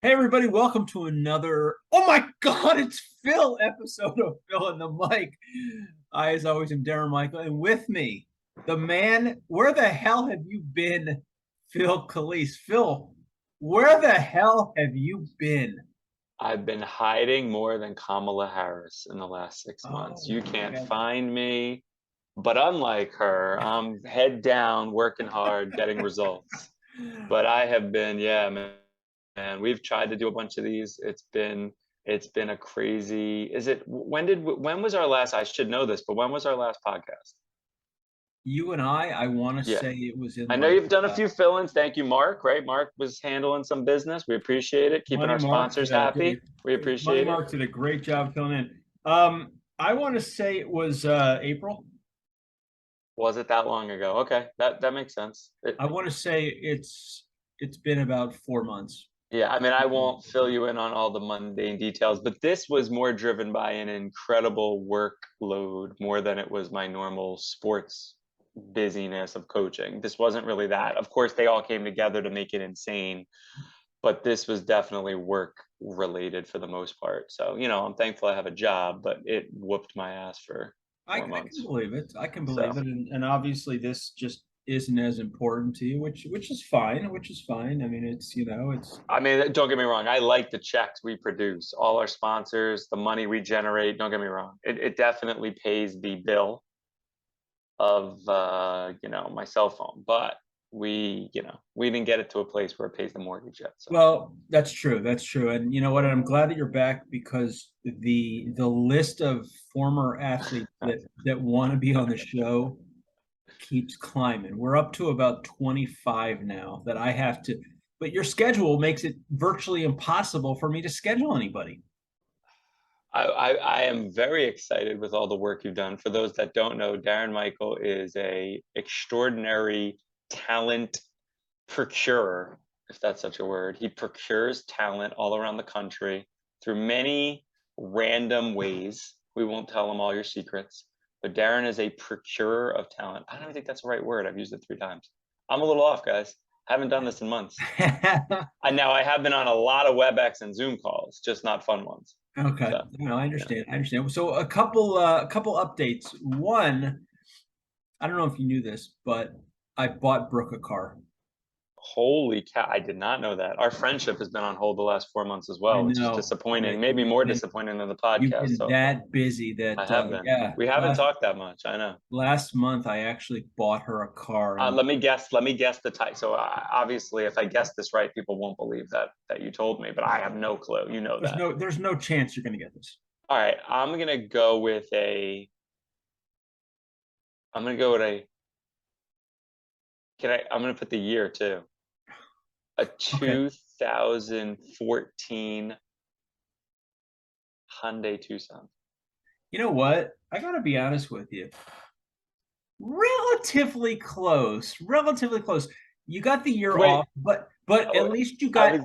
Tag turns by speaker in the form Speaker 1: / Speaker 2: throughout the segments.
Speaker 1: Hey everybody, welcome to another, oh my God, it's Phil episode of Phil and the Mic. I, as always, am Darrin Michael, and with me, the man, where the hell have you been, Phil Calise? Phil, where the hell have you been?
Speaker 2: I've been hiding more than Kamala Harris in the last 6 months.
Speaker 1: Oh
Speaker 2: You
Speaker 1: my
Speaker 2: can't
Speaker 1: God.
Speaker 2: find me. But unlike her, I'm head down, working hard, getting results. But I have been, yeah, man, we've tried to do a bunch of these. It's been a crazy. When was our last, I should know this, but when was our last podcast?
Speaker 1: You and I want to
Speaker 2: Yeah.
Speaker 1: say it was in
Speaker 2: I know
Speaker 1: like
Speaker 2: you've done a few fill-ins. Thank you, Mark, right? Mark was handling some business. We appreciate it. Keeping
Speaker 1: Money
Speaker 2: our
Speaker 1: Mark
Speaker 2: sponsors happy. We
Speaker 1: Money
Speaker 2: appreciate it.
Speaker 1: Mark did a great job filling in. I want to say it was April.
Speaker 2: Was it that long ago? Okay, that makes sense.
Speaker 1: I want to say it's been about 4 months.
Speaker 2: Yeah, I mean, I won't fill you in on all the mundane details, but this was more driven by an incredible workload more than it was my normal sports busyness of coaching. This wasn't really that. Of course, they all came together to make it insane, but this was definitely work related for the most part. So, I'm thankful I have a job, but it whooped my ass for
Speaker 1: I,
Speaker 2: four
Speaker 1: I can
Speaker 2: months.
Speaker 1: believe it. I can
Speaker 2: So,
Speaker 1: believe it, and obviously this just isn't as important to you, which is fine. Which is fine. I mean, it's
Speaker 2: I mean, don't get me wrong. I like the checks we produce, all our sponsors, the money we generate. Don't get me wrong. It definitely pays the bill of my cell phone, but we didn't get it to a place where it pays the mortgage yet. So
Speaker 1: well, that's true. That's true. And you know what? I'm glad that you're back because the list of former athletes that want to be on the show keeps climbing. We're up to about 25 now that I have to, but your schedule makes it virtually impossible for me to schedule anybody.
Speaker 2: I am very excited with all the work you've done. For those that don't know, Darren Michael is a extraordinary talent procurer, if that's such a word. He procures talent all around the country through many random ways. We won't tell him all your secrets, but Darren is a procurer of talent. I don't even think that's the right word. I've used it 3 times. I'm a little off, guys. Haven't done this in months. I have been on a lot of WebEx and Zoom calls, just not fun ones.
Speaker 1: Okay.
Speaker 2: So,
Speaker 1: No, I
Speaker 2: yeah.
Speaker 1: understand. I understand. So a couple updates. One, I don't know if you knew this, but I bought Brooke a car.
Speaker 2: Holy cow, I did not know that. Our friendship has been on hold the last 4 months as
Speaker 1: I
Speaker 2: well, which is
Speaker 1: know.
Speaker 2: disappointing, maybe more disappointing than the
Speaker 1: You've
Speaker 2: podcast.
Speaker 1: been
Speaker 2: So
Speaker 1: that busy
Speaker 2: I
Speaker 1: that
Speaker 2: have been.
Speaker 1: yeah,
Speaker 2: We haven't
Speaker 1: last
Speaker 2: talked that much. I know.
Speaker 1: last month I actually bought her a car and
Speaker 2: Let me guess. Let me guess the type. So obviously, if I guess this right, people won't believe that you told me, but I have no clue. You know that.
Speaker 1: there's no chance you're gonna get this.
Speaker 2: All right, I'm gonna go with a. I'm gonna go with a. Can I? I'm gonna put the year too. A
Speaker 1: Okay.
Speaker 2: 2014 Hyundai Tucson.
Speaker 1: You know what? I gotta be honest with you. Relatively close. Relatively close. You got the year
Speaker 2: Wait.
Speaker 1: off, but
Speaker 2: Oh,
Speaker 1: at least you
Speaker 2: I
Speaker 1: got
Speaker 2: was.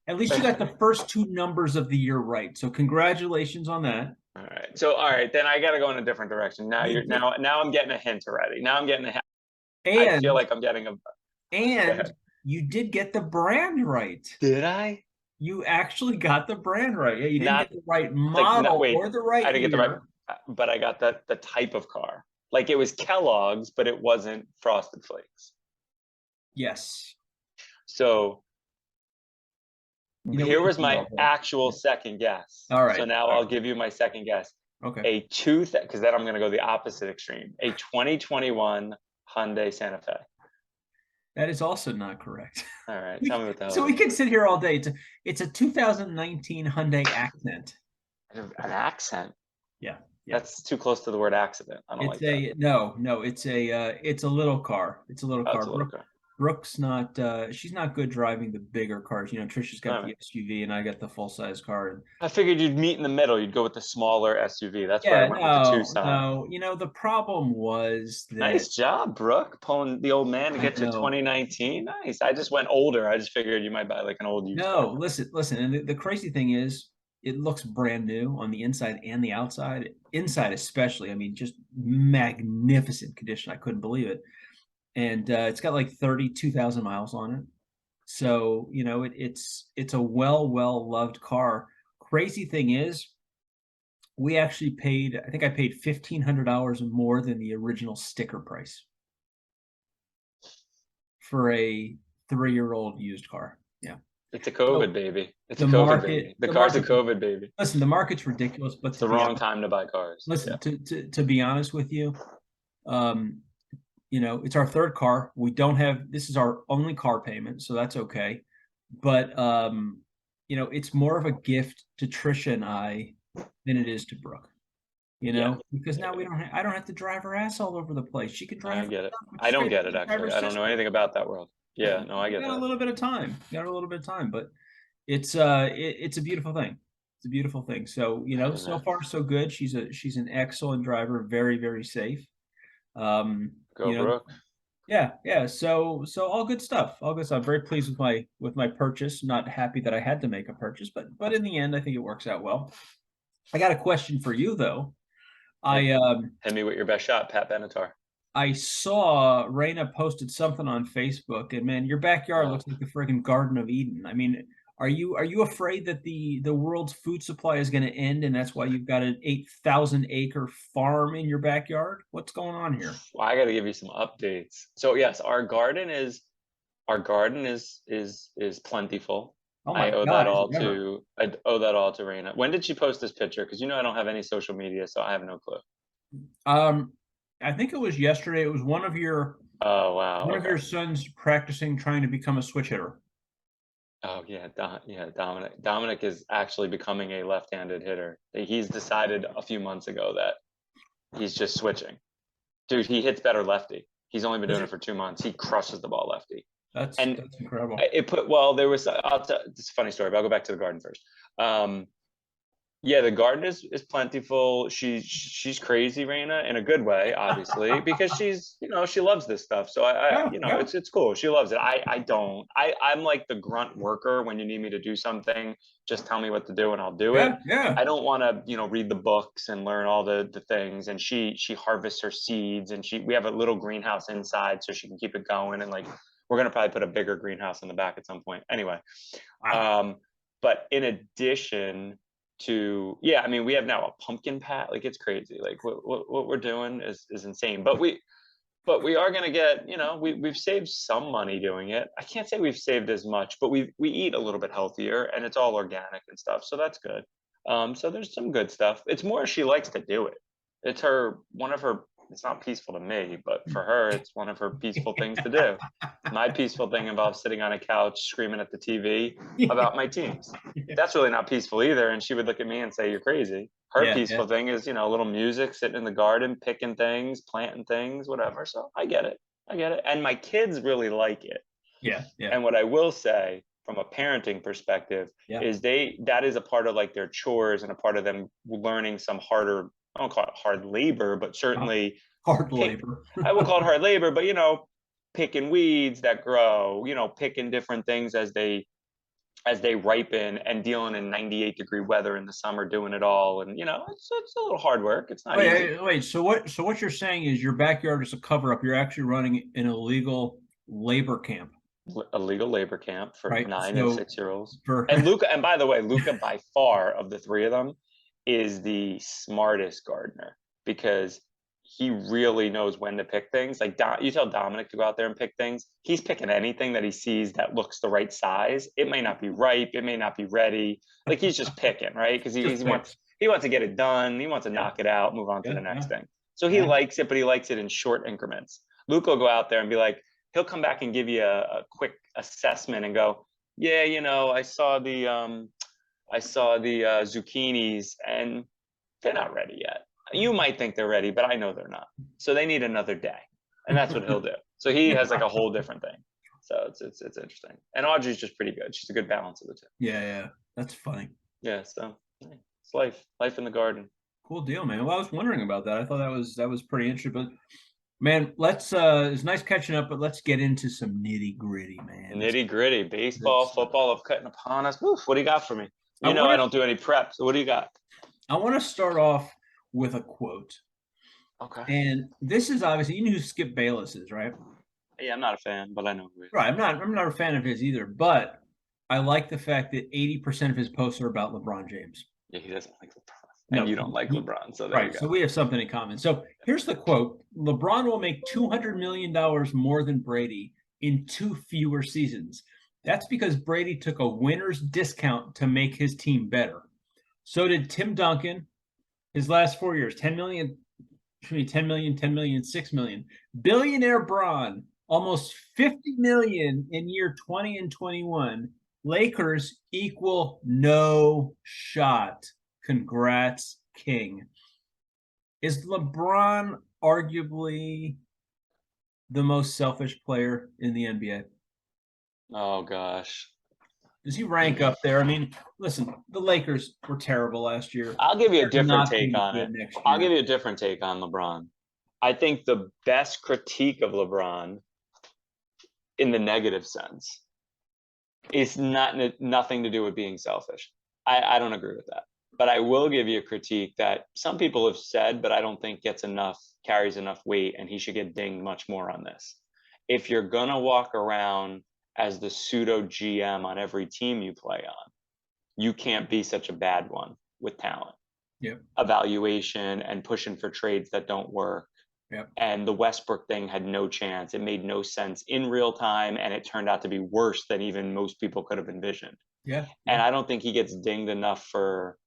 Speaker 1: at least you got the first two numbers of the year right. So congratulations on that.
Speaker 2: All right. So all right, then I got to go in a different direction. Now
Speaker 1: You
Speaker 2: you're
Speaker 1: did,
Speaker 2: now I'm getting a hint already. Now I'm getting a hint. I feel
Speaker 1: and
Speaker 2: like I'm getting a. Go
Speaker 1: and
Speaker 2: ahead.
Speaker 1: you did get the brand right.
Speaker 2: Did I?
Speaker 1: You actually got the brand right. Yeah, you didn't
Speaker 2: Not
Speaker 1: get the right
Speaker 2: like not
Speaker 1: model
Speaker 2: wait.
Speaker 1: or the
Speaker 2: I
Speaker 1: right
Speaker 2: didn't get the right,
Speaker 1: year.
Speaker 2: but I got the type of car. Like it was Kellogg's, but it wasn't Frosted Flakes.
Speaker 1: Yes.
Speaker 2: So
Speaker 1: We
Speaker 2: here
Speaker 1: can
Speaker 2: was
Speaker 1: do
Speaker 2: my
Speaker 1: all that.
Speaker 2: actual
Speaker 1: Yeah.
Speaker 2: second guess.
Speaker 1: All
Speaker 2: So
Speaker 1: right.
Speaker 2: now
Speaker 1: All
Speaker 2: I'll
Speaker 1: right.
Speaker 2: give you my second guess.
Speaker 1: Okay.
Speaker 2: Because then I'm going to go the opposite extreme. A 2021 Hyundai Santa Fe.
Speaker 1: That is also not correct.
Speaker 2: All right, tell me what the hell
Speaker 1: So
Speaker 2: it
Speaker 1: we
Speaker 2: is.
Speaker 1: can sit here all day. It's a 2019 Hyundai Accent.
Speaker 2: An accent.
Speaker 1: Yeah, yeah.
Speaker 2: That's too close to the word accident. I don't
Speaker 1: It's
Speaker 2: like that.
Speaker 1: a no, no. It's a little car. It's a little
Speaker 2: Oh,
Speaker 1: car.
Speaker 2: it's a little car.
Speaker 1: Brooke's not. She's not good driving the bigger cars. Trisha's got
Speaker 2: All
Speaker 1: the
Speaker 2: right.
Speaker 1: SUV and I got the full size car. And
Speaker 2: I figured you'd meet in the middle. You'd go with the smaller SUV. That's where I
Speaker 1: yeah,
Speaker 2: went with the
Speaker 1: no,
Speaker 2: Tucson.
Speaker 1: no. The problem was that
Speaker 2: Nice job, Brooke, pulling the old man to
Speaker 1: I
Speaker 2: get you
Speaker 1: know.
Speaker 2: 2019. Nice. I just went older. I just figured you might buy like an old used car
Speaker 1: No,
Speaker 2: from me.
Speaker 1: listen. And the crazy thing is, it looks brand new on the inside and the outside. Inside, especially. I mean, just magnificent condition. I couldn't believe it. And it's got like 32,000 miles on it. So, it's a well loved car. Crazy thing is, we actually paid, I think I paid $1,500 more than the original sticker price for a 3-year-old used car. Yeah.
Speaker 2: It's a
Speaker 1: So
Speaker 2: COVID baby. It's a
Speaker 1: the
Speaker 2: COVID
Speaker 1: market,
Speaker 2: baby. The
Speaker 1: the
Speaker 2: car's a
Speaker 1: market,
Speaker 2: COVID baby.
Speaker 1: listen, the market's ridiculous, but
Speaker 2: It's
Speaker 1: to
Speaker 2: the
Speaker 1: be
Speaker 2: wrong
Speaker 1: honest,
Speaker 2: time to buy cars. Yeah.
Speaker 1: listen, to be honest with you, um, it's our third car. We don't have, this is our only car payment, so that's okay. But it's more of a gift to Trisha and I than it is to Brooke.
Speaker 2: Yeah.
Speaker 1: Because now
Speaker 2: Yeah.
Speaker 1: I don't have to drive her ass all over the place. She can drive
Speaker 2: I get it.
Speaker 1: herself,
Speaker 2: I don't
Speaker 1: straight
Speaker 2: get it
Speaker 1: up drive her
Speaker 2: actually. I don't know
Speaker 1: sister.
Speaker 2: anything about that world. Yeah, no, I
Speaker 1: You
Speaker 2: get
Speaker 1: got a
Speaker 2: that.
Speaker 1: little bit of time. You got a little bit of time, but it's a beautiful thing. It's a beautiful thing. So,
Speaker 2: I
Speaker 1: so
Speaker 2: know.
Speaker 1: far so good. She's an excellent driver, very, very safe. Um,
Speaker 2: Go
Speaker 1: you know,
Speaker 2: Brooke.
Speaker 1: yeah, yeah. So all good stuff. All good stuff. Very pleased with my purchase. Not happy that I had to make a purchase, but in the end, I think it works out well. I got a question for you though.
Speaker 2: Hit,
Speaker 1: I um
Speaker 2: hit me with your best shot, Pat Benatar.
Speaker 1: I saw Raina posted something on Facebook, and man, your backyard
Speaker 2: Oh,
Speaker 1: looks like the friggin' Garden of Eden. I mean, are you afraid that the world's food supply is going to end, and that's why you've got an 8,000-acre farm in your backyard? What's going on here?
Speaker 2: well, I got to give you some updates. So yes, our garden is plentiful.
Speaker 1: Oh my God, is it ever?
Speaker 2: I owe that all to Raina. When did she post this picture? Because I don't have any social media, so I have no clue.
Speaker 1: Um, I think it was yesterday. It was
Speaker 2: Oh wow,
Speaker 1: one of
Speaker 2: okay.
Speaker 1: your sons practicing trying to become a switch hitter.
Speaker 2: Oh yeah, Dominic. Dominic is actually becoming a left-handed hitter. He's decided a few months ago that he's just switching. Dude, he hits better lefty. He's only been
Speaker 1: Is
Speaker 2: doing it
Speaker 1: it?
Speaker 2: for 2 months. He crushes the ball lefty. And
Speaker 1: That's incredible.
Speaker 2: it put well, there was it's a funny story, but I'll go back to the garden first. Yeah, the garden is plentiful. She's crazy, Raina, in a good way, obviously, because she loves this stuff. So
Speaker 1: Yeah, yeah,
Speaker 2: it's cool. She loves it. I don't. I'm like the grunt worker. When you need me to do something, just tell me what to do and I'll do it.
Speaker 1: yeah, yeah.
Speaker 2: I don't want to, read the books and learn all the things. And she harvests her seeds, and we have a little greenhouse inside so she can keep it going. And like we're gonna probably put a bigger greenhouse in the back at some point. Anyway,
Speaker 1: Wow.
Speaker 2: but in addition to, yeah, I mean, we have now a pumpkin patch. Like it's crazy. Like what we're doing is insane. But we are going to get, we've saved some money doing it. I can't say we've saved as much, but we eat a little bit healthier, and it's all organic and stuff, so that's good. So there's some good stuff. It's more she likes to do it. It's one of her. It's not peaceful to me, but for her, it's one of her peaceful things to do. My peaceful thing involves sitting on a couch screaming at the TV about my teams. That's really not peaceful either. And she would look at me and say, "You're crazy." Her
Speaker 1: Yeah, yeah,
Speaker 2: peaceful thing is, a little music, sitting in the garden, picking things, planting things, whatever. So I get it. I get it. And my kids really like it.
Speaker 1: yeah, yeah,
Speaker 2: And what I will say from a parenting perspective
Speaker 1: yeah.
Speaker 2: is that is a part of like their chores and a part of them learning some harder, I don't call it hard labor, but certainly
Speaker 1: Hard
Speaker 2: pick,
Speaker 1: labor.
Speaker 2: I will call it hard labor, but picking weeds that grow, picking different things as they ripen, and dealing in 98-degree weather in the summer, doing it all. And it's a little hard work. It's not
Speaker 1: Wait,
Speaker 2: easy.
Speaker 1: wait, wait. So what you're saying is your backyard is a cover up. You're actually running an illegal labor camp,
Speaker 2: A legal labor camp for
Speaker 1: right?
Speaker 2: 9 and 6-year-olds.
Speaker 1: For
Speaker 2: And Luca, and by the way, Luca by far of the three of them is the smartest gardener, because he really knows when to pick things. Like you tell Dominic to go out there and pick things, he's picking anything that he sees that looks the right size. It may not be ripe, it may not be ready. Like he's just picking, right? Because
Speaker 1: just
Speaker 2: he wants
Speaker 1: picks.
Speaker 2: he wants to get it done. He wants to
Speaker 1: Yeah,
Speaker 2: knock it out, move on to
Speaker 1: yeah,
Speaker 2: the next
Speaker 1: yeah,
Speaker 2: thing. So he
Speaker 1: yeah.
Speaker 2: likes it, but he likes it in short increments. Luca will go out there and be like, he'll come back and give you a quick assessment and go, yeah, I saw the zucchinis, and they're not ready yet. You might think they're ready, but I know they're not. So they need another day. And that's what he'll do. So he has like a whole different thing. So it's interesting. And Audrey's just pretty good. She's a good balance of the two.
Speaker 1: Yeah, yeah. That's funny.
Speaker 2: Yeah, so it's life in the garden.
Speaker 1: Cool deal, man. Well, I was wondering about that. I thought that was pretty interesting. But man, it's nice catching up, but let's get into some nitty gritty, man.
Speaker 2: Nitty gritty, baseball,
Speaker 1: Let's
Speaker 2: football have cutting upon us. Woof, what do you got for me?
Speaker 1: I
Speaker 2: I
Speaker 1: want to
Speaker 2: don't do any prep. So what do you got?
Speaker 1: I want to start off with a quote.
Speaker 2: Okay.
Speaker 1: And this is obviously, you know who Skip Bayless is, right?
Speaker 2: Yeah, I'm not a fan, but I know who he is.
Speaker 1: Right. I'm not a fan of his either, but I like the fact that 80% of his posts are about LeBron James.
Speaker 2: Yeah, he doesn't like LeBron.
Speaker 1: No,
Speaker 2: And you don't like LeBron, so there you
Speaker 1: right.
Speaker 2: go.
Speaker 1: So we have something in common. So here's the quote: LeBron will make $200 million more than Brady in 2 fewer seasons. That's because Brady took a winner's discount to make his team better. So did Tim Duncan, his last 4 years, 10 million, 10 million, 10 million, 6 million. Billionaire Braun, almost 50 million in year 20 and 21. Lakers equal no shot. Congrats, King. Is LeBron arguably the most selfish player in the NBA?
Speaker 2: Oh gosh.
Speaker 1: Does he rank up there? I mean, listen, the Lakers were terrible last year.
Speaker 2: I'll give you a
Speaker 1: They're
Speaker 2: different
Speaker 1: not
Speaker 2: take
Speaker 1: gonna
Speaker 2: on
Speaker 1: be
Speaker 2: it.
Speaker 1: good next
Speaker 2: I'll give
Speaker 1: year.
Speaker 2: you a different take on LeBron. I think the best critique of LeBron in the negative sense is nothing to do with being selfish. I don't agree with that. But I will give you a critique that some people have said, but I don't think carries enough weight, and he should get dinged much more on this. If you're gonna walk around as the pseudo GM on every team you play on, you can't be such a bad one with talent.
Speaker 1: Yep.
Speaker 2: Evaluation and pushing for trades that don't work.
Speaker 1: Yep.
Speaker 2: And the Westbrook thing had no chance. It made no sense in real time, and it turned out to be worse than even most people could have envisioned.
Speaker 1: Yeah.
Speaker 2: And I don't think he gets dinged enough for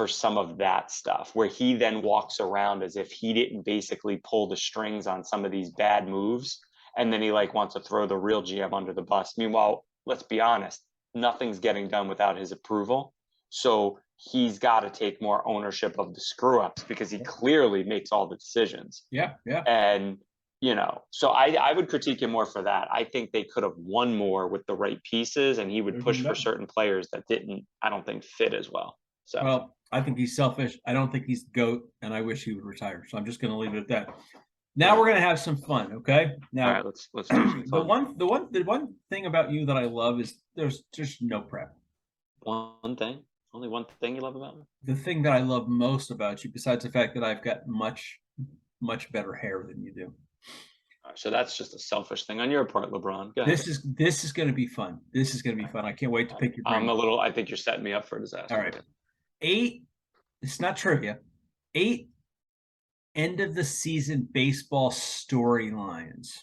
Speaker 2: some of that stuff, where he then walks around as if he didn't basically pull the strings on some of these bad moves, and then he like wants to throw the real GM under the bus. Meanwhile, let's be honest, nothing's getting done without his approval. So he's got to take more ownership of the screw ups, because he clearly makes all the decisions.
Speaker 1: Yeah. Yeah.
Speaker 2: And so I would critique him more for that. I think they could have won more with the right pieces, and he would push for certain players that I don't think fit as well. So
Speaker 1: well, I think he's selfish. I don't think he's the GOAT, and I wish he would retire. So I'm just going to leave it at that. Now we're going to have some fun, okay? Now,
Speaker 2: all right, let's do some fun.
Speaker 1: the one thing about you that I love is there's just no prep.
Speaker 2: One thing, only one thing you love about me?
Speaker 1: The thing that I love most about you, besides the fact that I've got much better hair than you do.
Speaker 2: All right, so that's just a selfish thing on your part, LeBron. Go ahead.
Speaker 1: This is going to be fun. This is going to be fun. I can't wait to pick your brain.
Speaker 2: I think you're setting me up for a disaster.
Speaker 1: All right. 8, it's not trivia. 8 end of the season baseball storylines.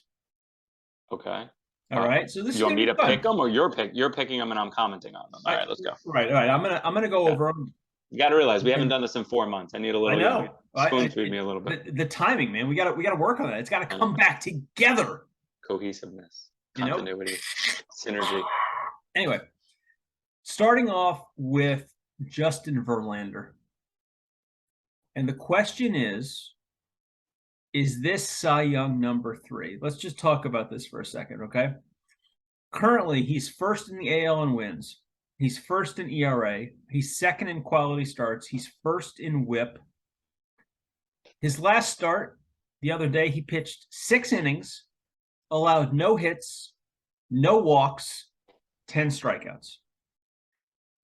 Speaker 2: Okay.
Speaker 1: All right. So this
Speaker 2: you want me to
Speaker 1: fun.
Speaker 2: pick them, or you're picking them and I'm commenting on them? All right, let's go.
Speaker 1: Right. I'm gonna go over them.
Speaker 2: You got to realize we haven't done this in 4 months. I need a little.
Speaker 1: I know.
Speaker 2: Spoon feed me a little bit.
Speaker 1: The timing, man. We got to work on that. It's got to come back together.
Speaker 2: Cohesiveness, continuity, synergy.
Speaker 1: Anyway, starting off with Justin Verlander, and the question is this Cy Young number 3? Let's just talk about this for a second, okay? Currently, he's first in the AL in wins. He's first in ERA. He's second in quality starts. He's first in WHIP. His last start, the other day, he pitched 6 innings, allowed no hits, no walks, 10 strikeouts.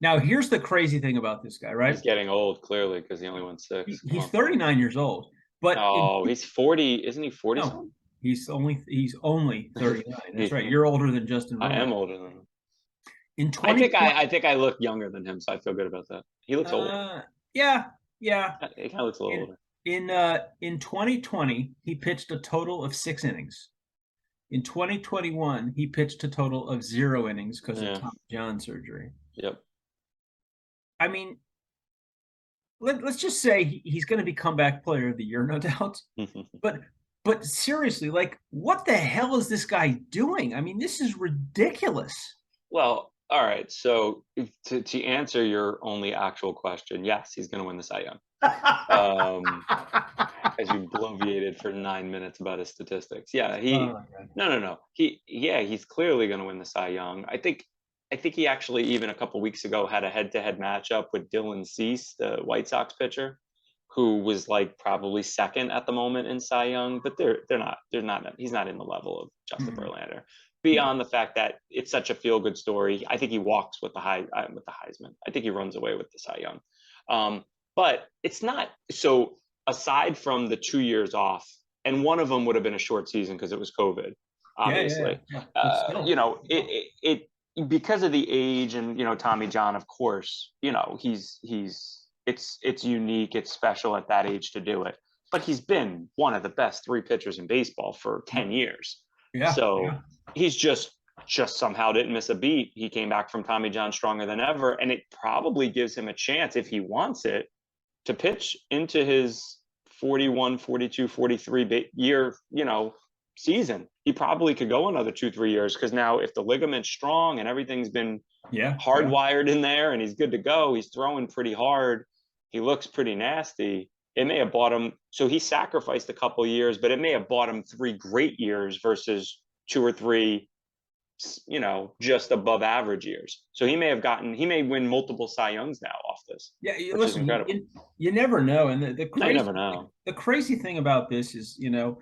Speaker 1: Now, here's the crazy thing about this guy, right?
Speaker 2: He's getting old, clearly, because he only won 6.
Speaker 1: He's 39 years old. But
Speaker 2: he's 40. Isn't he 40?
Speaker 1: No, he's only 39. That's right. You're older than Justin Verlander.
Speaker 2: I am older than him.
Speaker 1: In 20,
Speaker 2: I think I look younger than him, so I feel good about that. He looks old.
Speaker 1: Yeah.
Speaker 2: He kind of looks a little older.
Speaker 1: In 2020, he pitched a total of 6 innings. In 2021, he pitched a total of 0 innings because of Tommy John surgery.
Speaker 2: Yep.
Speaker 1: I mean, let's just say he's going to be comeback player of the year, no doubt. But seriously, like, what the hell is this guy doing? I mean, this is ridiculous.
Speaker 2: Well, all right. So to answer your only actual question, yes, he's going to win the Cy Young. As you bloviated for 9 minutes about his statistics. Yeah, no. He's clearly going to win the Cy Young. I think he actually, even a couple weeks ago, had a head-to-head matchup with Dylan Cease, the White Sox pitcher, who was like probably second at the moment in Cy Young, but he's not in the level of Justin Verlander. Beyond the fact that it's such a feel-good story, I think he walks with the Heisman. I think he runs away with the Cy Young. But it's not so. Aside from the 2 years off, and one of them would have been a short season because it was COVID. obviously.
Speaker 1: Yeah. But still,
Speaker 2: You know, it because of the age and, you know, Tommy John, of course, you know, it's unique, it's special at that age to do it. But he's been one of the best three pitchers in baseball for 10 years.
Speaker 1: yeah.
Speaker 2: So he's just somehow didn't miss a beat. He came back from Tommy John stronger than ever, and it probably gives him a chance, if he wants it, to pitch into his 41, 42, 43 year, you know, season. He probably could go another 2, 3 years, because now if the ligament's strong and everything's been hardwired in there and he's good to go, he's throwing pretty hard, he looks pretty nasty. It may have bought him, so he sacrificed a couple years, but it may have bought him 3 great years versus 2 or 3, you know, just above average years. So he may win multiple Cy Youngs now off this.
Speaker 1: Yeah,
Speaker 2: which is incredible.
Speaker 1: You never know. And the
Speaker 2: You never know.
Speaker 1: the crazy thing about this is, you know,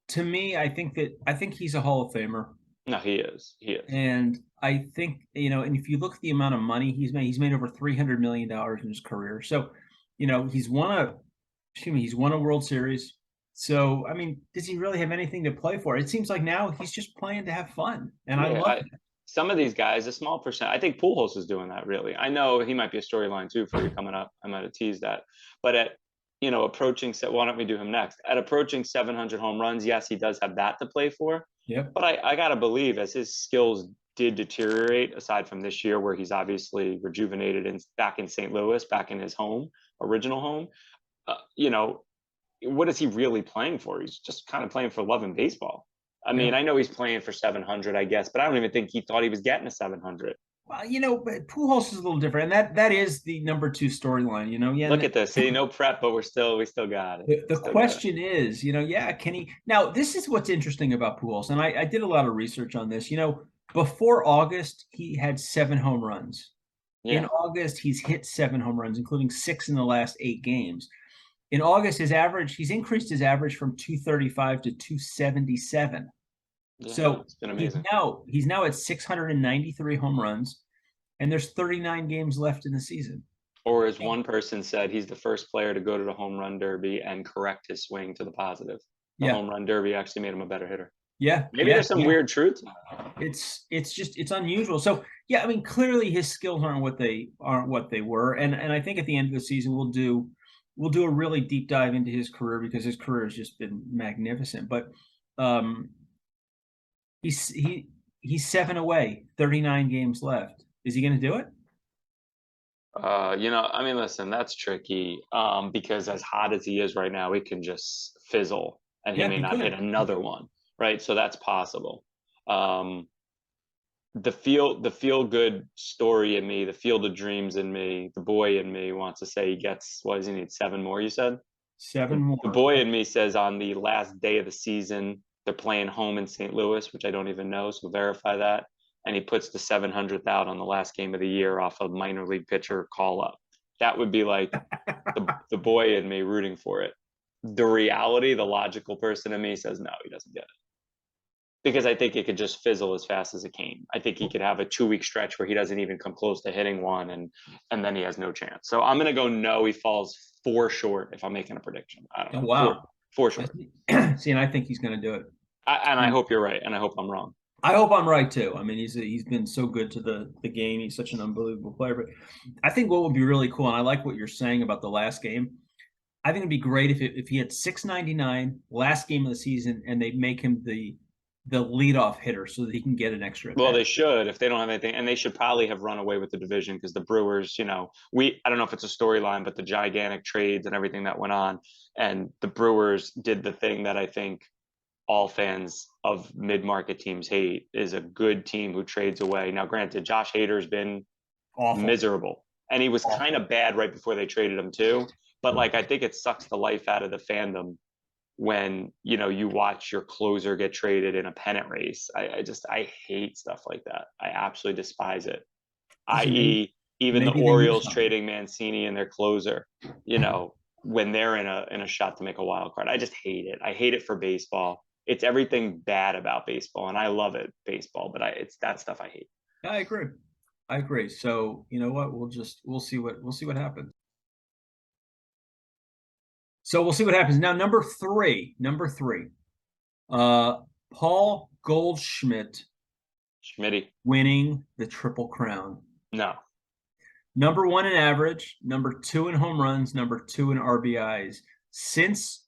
Speaker 1: to me, I think he's a Hall of Famer.
Speaker 2: No, he is. He is.
Speaker 1: And I think, you know, and if you look at the amount of money he's made over $300 million in his career. So, you know, he's won a World Series. So, I mean, does he really have anything to play for? It seems like now he's just playing to have fun. And I love it.
Speaker 2: Some of these guys, a small percent, I think Pujols is doing that, really. I know he might be a storyline too for you coming up. I might have teased that. But at, you know, why don't we do him next? At approaching 700 home runs, yes, he does have that to play for.
Speaker 1: Yeah.
Speaker 2: But I got to believe, as his skills did deteriorate, aside from this year where he's obviously rejuvenated and back in St. Louis, back in his original home, you know, what is he really playing for? He's just kind of playing for love in baseball. I mean, I know he's playing for 700, I guess, but I don't even think he thought he was getting a 700.
Speaker 1: Well, you know, but Pujols is a little different, and that is the number 2 storyline. You know,
Speaker 2: Look at this. See, no prep, but we still got it.
Speaker 1: The question is, you know, can he? Now, this is what's interesting about Pujols, and I did a lot of research on this. You know, before August, he had 7 home runs. Yeah. In August, he's hit 7 home runs, including 6 in the last 8 games. In August, he's increased his average from 235 to 277.
Speaker 2: Yeah,
Speaker 1: so
Speaker 2: it's been amazing.
Speaker 1: He's now at 693 home runs, and there's 39 games left in the season.
Speaker 2: Or as one person said, he's the first player to go to the home run derby and correct his swing to the positive. The home run derby actually made him a better hitter.
Speaker 1: Yeah.
Speaker 2: Maybe there's some weird truth.
Speaker 1: It's unusual. So yeah, I mean, clearly his skills aren't what they were. And I think at the end of the season we'll do a really deep dive into his career, because his career has just been magnificent. But he's 7 away, 39 games left. Is he going to do it?
Speaker 2: You know, I mean, listen, that's tricky, because as hot as he is right now, it can just fizzle and he may not hit another one, right? So that's possible. The feel good story in me, the field of dreams in me, the boy in me wants to say he gets, what does he need, 7 more, you said?
Speaker 1: 7 more.
Speaker 2: The boy in me says on the last day of the season, they're playing home in St. Louis, which I don't even know, so verify that. And he puts the 700th out on the last game of the year off a minor league pitcher call up. That would be like the boy in me rooting for it. The reality, the logical person in me says, no, he doesn't get it. Because I think it could just fizzle as fast as it came. I think he could have a 2-week stretch where he doesn't even come close to hitting one, and then he has no chance. So I'm going to go no, he falls 4 short if I'm making a prediction. I don't know.
Speaker 1: Wow.
Speaker 2: 4 short.
Speaker 1: See, and I think he's going to do it.
Speaker 2: I hope you're right, and I hope I'm wrong.
Speaker 1: I hope I'm right too. I mean, he's been so good to the game. He's such an unbelievable player. But I think what would be really cool, and I like what you're saying about the last game. I think it'd be great if he had 699 last game of the season, and they make him the leadoff hitter so that he can get an extra.
Speaker 2: Well, they should, if they don't have anything, and they should probably have run away with the division, because the Brewers, you know, I don't know if it's a storyline, but the gigantic trades and everything that went on, and the Brewers did the thing that I think all fans of mid-market teams hate, is a good team who trades away. Now, granted, Josh Hader's been miserable, and he was kind of bad right before they traded him too. But like, I think it sucks the life out of the fandom when, you know, you watch your closer get traded in a pennant race. I hate stuff like that. I absolutely despise it. I.e., even the Orioles trading Mancini and their closer, you know, when they're in a shot to make a wild card. I just hate it. I hate it for baseball. It's everything bad about baseball, and I love it, baseball, but it's that stuff I hate.
Speaker 1: I agree. So you know what? We'll see what happens. So we'll see what happens. Now, number three. Paul Goldschmidt
Speaker 2: Schmitty.
Speaker 1: winning the Triple Crown.
Speaker 2: No.
Speaker 1: Number one in average, number two in home runs, number two in RBIs. Since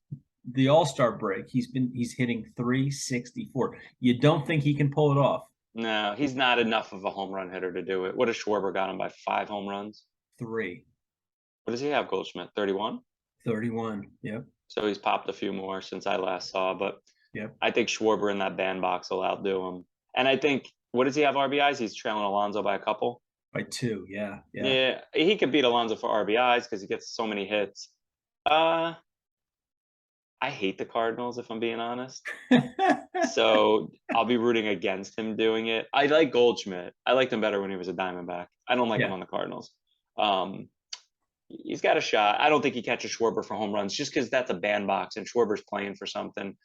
Speaker 1: the All-Star break, he's hitting 364. You don't think he can pull it off?
Speaker 2: No, he's not enough of a home run hitter to do it. What if Schwarber got him by 5 home runs?
Speaker 1: 3.
Speaker 2: What does he have, Goldschmidt? 31?
Speaker 1: 31. Yep.
Speaker 2: So he's popped a few more since I last saw, but
Speaker 1: Yep.
Speaker 2: I think Schwarber in that bandbox will outdo him. And I think, what does he have RBIs? He's trailing Alonso by a couple.
Speaker 1: By 2, yeah.
Speaker 2: Yeah, he could beat Alonso for RBIs because he gets so many hits. I hate the Cardinals, if I'm being honest. So I'll be rooting against him doing it. I like Goldschmidt. I liked him better when he was a Diamondback. I don't like him on the Cardinals. He's got a shot. I don't think he catches Schwarber for home runs just because that's a bandbox and Schwarber's playing for something.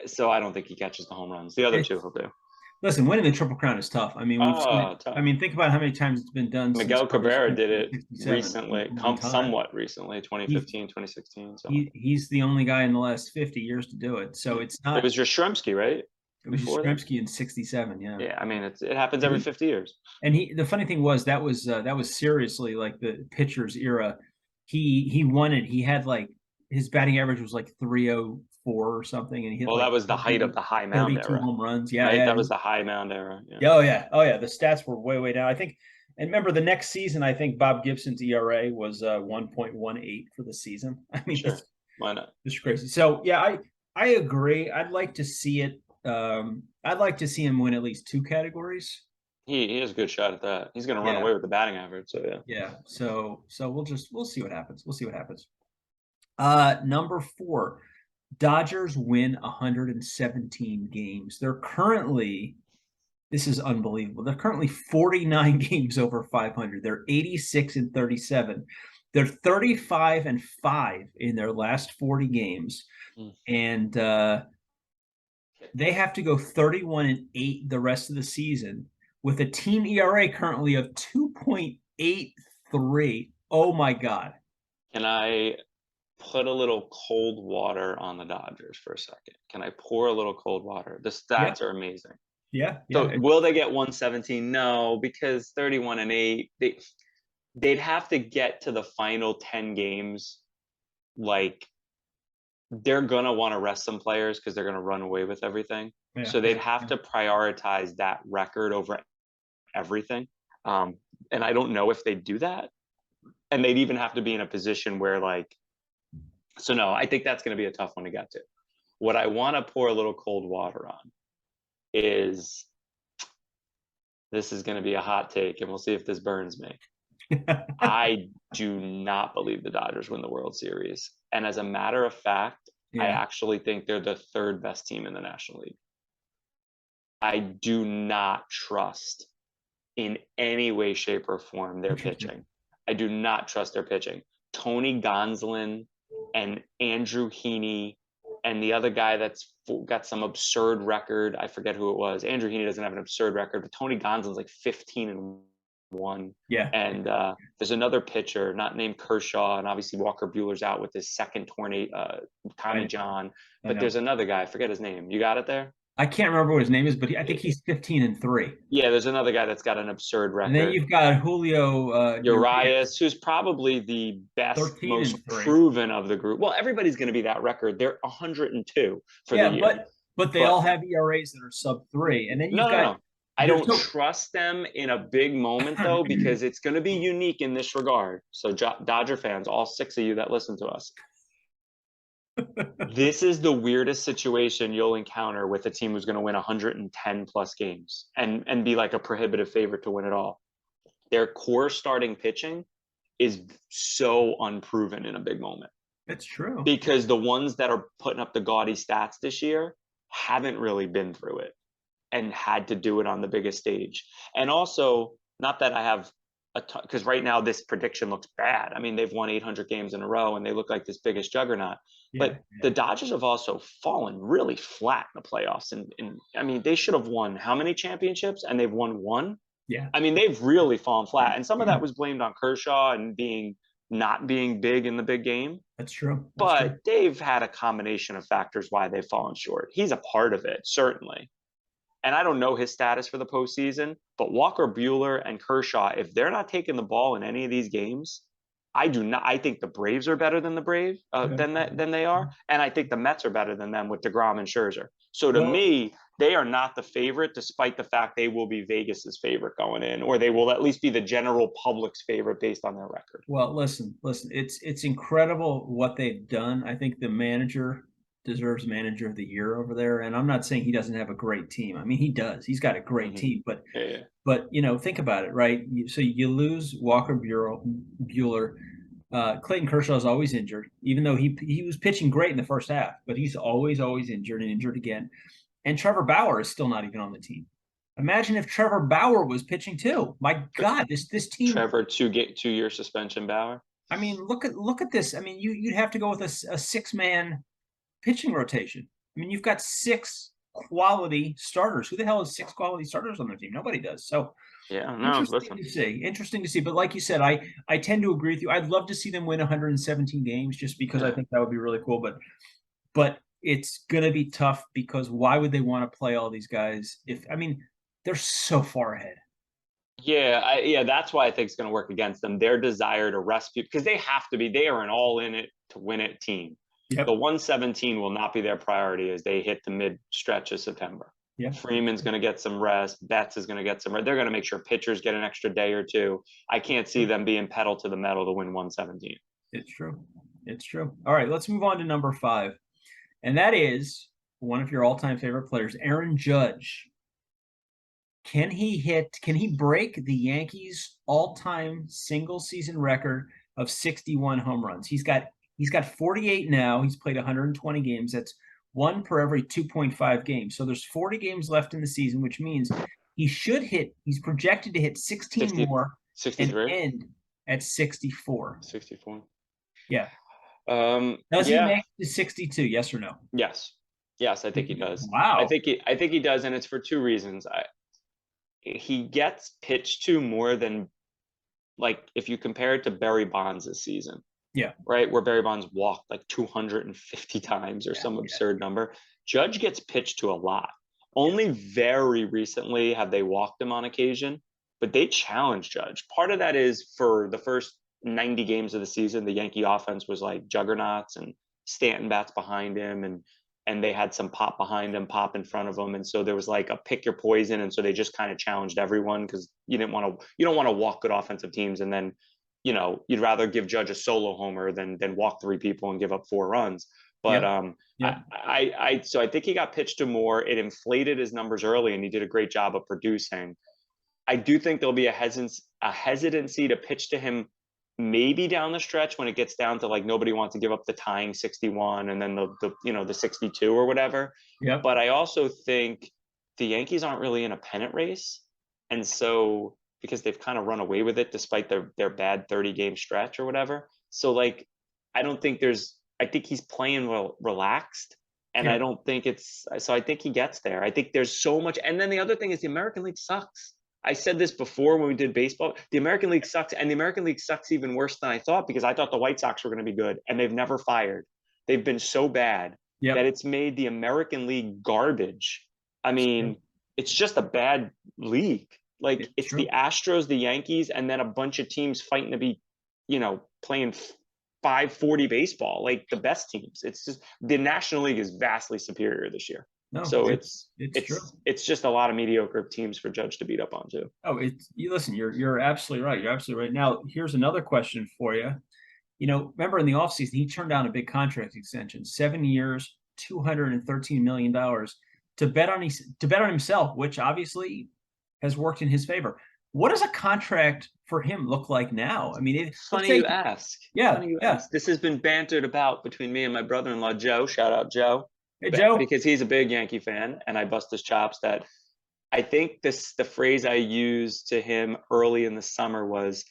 Speaker 2: So I don't think he catches the home runs. The other two he'll do.
Speaker 1: Listen, winning the Triple Crown is tough. I mean, think about how many times it's been done.
Speaker 2: Miguel Cabrera did it recently, somewhat recently, 2015, 2016. So.
Speaker 1: He's the only guy in the last 50 years to do it. So it's not.
Speaker 2: It was Yastrzemski, right?
Speaker 1: It was Yastrzemski in '67. Yeah.
Speaker 2: Yeah, I mean, it happens every 50 years.
Speaker 1: And the funny thing was that was seriously like the pitcher's era. He won it. He had like his batting average was like 304 or something, and he hit.
Speaker 2: Well, that was the height of the high mound
Speaker 1: 32
Speaker 2: era.
Speaker 1: home runs. Yeah,
Speaker 2: right?
Speaker 1: Yeah.
Speaker 2: That was the high mound era.
Speaker 1: Yeah. Oh yeah. The stats were way down. I think, and remember the next season, I think Bob Gibson's ERA was 1.18 for the season. I mean,
Speaker 2: sure. Why not?
Speaker 1: It's crazy. So yeah, I agree. I'd like to see it. I'd like to see him win at least 2 categories.
Speaker 2: He has a good shot at that. He's going to run away with the batting average. So yeah.
Speaker 1: Yeah. So we'll see what happens. We'll see what happens. Number 4, Dodgers win 117 games. They're currently, this is unbelievable. They're currently 49 games over 500. They're 86-37. They're 35-5 in their last 40 games, and they have to go 31-8 the rest of the season with a team ERA currently of 2.83. Oh my God!
Speaker 2: Can I put a little cold water on the Dodgers for a second? Can I pour a little cold water? The stats are amazing.
Speaker 1: Yeah.
Speaker 2: So will they get 117? No, because 31-8, they'd have to get to the final 10 games. Like, they're going to want to rest some players because they're going to run away with everything. Yeah, so they'd have to prioritize that record over everything. And I don't know if they do that. And they'd even have to be in a position where, like, so no, I think that's going to be a tough one to get to. What I want to pour a little cold water on is, this is going to be a hot take, and we'll see if this burns me. I do not believe the Dodgers win the World Series. And as a matter of fact, I actually think they're the 3rd best team in the National League. I do not trust in any way, shape, or form their pitching. I do not trust their pitching. Tony Gonsolin and Andrew Heaney and the other guy that's got some absurd record. I forget who it was. Andrew Heaney doesn't have an absurd record, but Tony Gonsolin's like 15-1.
Speaker 1: Yeah.
Speaker 2: And there's another pitcher, not named Kershaw, and obviously Walker Buehler's out with his second torn Tommy John. But there's another guy, I forget his name. You got it there?
Speaker 1: I can't remember what his name is, but I think he's 15-3.
Speaker 2: Yeah, there's another guy that's got an absurd record.
Speaker 1: And then you've got Julio
Speaker 2: Urias, who's probably the best, most proven of the group. Well, everybody's going to be that record. They're 102 for the year.
Speaker 1: But they all have ERAs that are sub-3. And then you've got.
Speaker 2: I don't trust them in a big moment, though, because it's going to be unique in this regard. So, Dodger fans, all 6 of you that listen to us, this is the weirdest situation you'll encounter with a team who's going to win 110 plus games and be like a prohibitive favorite to win it all. Their core starting pitching is so unproven in a big moment.
Speaker 1: That's true.
Speaker 2: Because the ones that are putting up the gaudy stats this year haven't really been through it and had to do it on the biggest stage. And also, not that I have because right now this prediction looks bad. I mean, they've won 800 games in a row and they look like this biggest juggernaut. But the Dodgers have also fallen really flat in the playoffs. And I mean, they should have won how many championships? And they've won 1.
Speaker 1: Yeah.
Speaker 2: I mean, they've really fallen flat. And some of that was blamed on Kershaw and not being big in the big game.
Speaker 1: That's true.
Speaker 2: But they've had a combination of factors why they've fallen short. He's a part of it, certainly. and I don't know his status for the postseason, but Walker Buehler and Kershaw, if they're not taking the ball in any of these games, I do not. I think the Braves are better than the than they are, and I think the Mets are better than them with DeGrom and Scherzer. So to
Speaker 1: Well,
Speaker 2: me, they are not the favorite, despite the fact they will be Vegas's favorite going in, or they will at least be the general public's favorite based on their record.
Speaker 1: well, listen. It's incredible what they've done. I think the manager deserves manager of the year over there. And I'm not saying he doesn't have a great team. I mean, he does. He's got a great team, but
Speaker 2: Yeah.
Speaker 1: but think about it, right? So you lose Walker Bueller. Clayton Kershaw is always injured, even though he was pitching great in the first half, but he's always injured and injured again. And Trevor Bauer is still not even on the team. Imagine if Trevor Bauer was pitching too. My God, this team.
Speaker 2: Trevor 2-year suspension Bauer.
Speaker 1: I mean, look at this. I mean, you'd have to go with a 6-man pitching rotation. I mean, you've got 6 quality starters. Who the hell has 6 quality starters on their team? Nobody does. So
Speaker 2: yeah, no,
Speaker 1: interesting to see. Interesting to see. But like you said, I tend to agree with you. I'd love to see them win 117 games just because I think that would be really cool. But it's gonna be tough because why would they want to play all these guys if they're so far ahead.
Speaker 2: Yeah, that's why I think it's going to work against them. Their desire to rest people, because they have to be. They are an all-in-it to win it team.
Speaker 1: Yep.
Speaker 2: The 117 will not be their priority as they hit the mid-stretch of September.
Speaker 1: Yep.
Speaker 2: Freeman's going to get some rest. Betts is going to get some rest. They're going to make sure pitchers get an extra day or two. I can't see them being pedal to the metal to win 117.
Speaker 1: It's true. It's true. All right, let's move on to number 5. And that is one of your all-time favorite players, Aaron Judge. Can he break the Yankees' all-time single-season record of 61 home runs? He's got 48 now. He's played 120 games. That's 1 per every 2.5 games. So there's 40 games left in the season, which means he's projected to hit 16 more
Speaker 2: 63
Speaker 1: and end at 64.
Speaker 2: 64.
Speaker 1: Yeah. Does he make the 62? Yes or no?
Speaker 2: Yes, I think he does.
Speaker 1: Wow.
Speaker 2: I think he does, and it's for 2 reasons. He gets pitched to more than, like, if you compare it to Barry Bonds this season.
Speaker 1: Yeah.
Speaker 2: Right, where Barry Bonds walked like 250 times or some absurd number. Judge gets pitched to a lot. Only very recently have they walked him on occasion, but they challenge Judge. Part of that is for the first 90 games of the season, the Yankee offense was like juggernauts and Stanton bats behind him, and they had some pop behind him, pop in front of him, and so there was like a pick your poison, and so they just kind of challenged everyone because you don't want to walk good offensive teams, and then you'd rather give Judge a solo homer than walk 3 people and give up 4 runs. But so I think he got pitched to more. It inflated his numbers early, and he did a great job of producing. I do think there'll be a hesitancy to pitch to him maybe down the stretch when it gets down to like nobody wants to give up the tying 61 and then the 62 or whatever.
Speaker 1: Yeah.
Speaker 2: But I also think the Yankees aren't really in a pennant race, and so because they've kind of run away with it despite their bad 30-game stretch or whatever. So like I think he's playing well relaxed, and I don't think I think he gets there. I think there's so much, and then the other thing is the American League sucks. I said this before when we did baseball. The American League sucks, and the American League sucks even worse than I thought because I thought the White Sox were going to be good, and they've never fired. They've been so bad that it's made the American League garbage. I mean, it's just a bad league. Like it's the Astros, the Yankees, and then a bunch of teams fighting to be, playing 540 baseball, like the best teams. It's just the National League is vastly superior this year.
Speaker 1: No,
Speaker 2: so
Speaker 1: it's true.
Speaker 2: It's just a lot of mediocre teams for Judge to beat up on too.
Speaker 1: Oh, listen, you're absolutely right. You're absolutely right. Now, here's another question for you. Remember in the offseason, he turned down a big contract extension, 7 years, $213 million to bet on himself, which obviously has worked in his favor. What does a contract for him look like now? I mean,
Speaker 2: it's funny you ask.
Speaker 1: Yeah,
Speaker 2: funny you ask. This has been bantered about between me and my brother-in-law, Joe. Shout out, Joe.
Speaker 1: Hey, Joe.
Speaker 2: Because he's a big Yankee fan, and I bust his chops that I think the phrase I used to him early in the summer was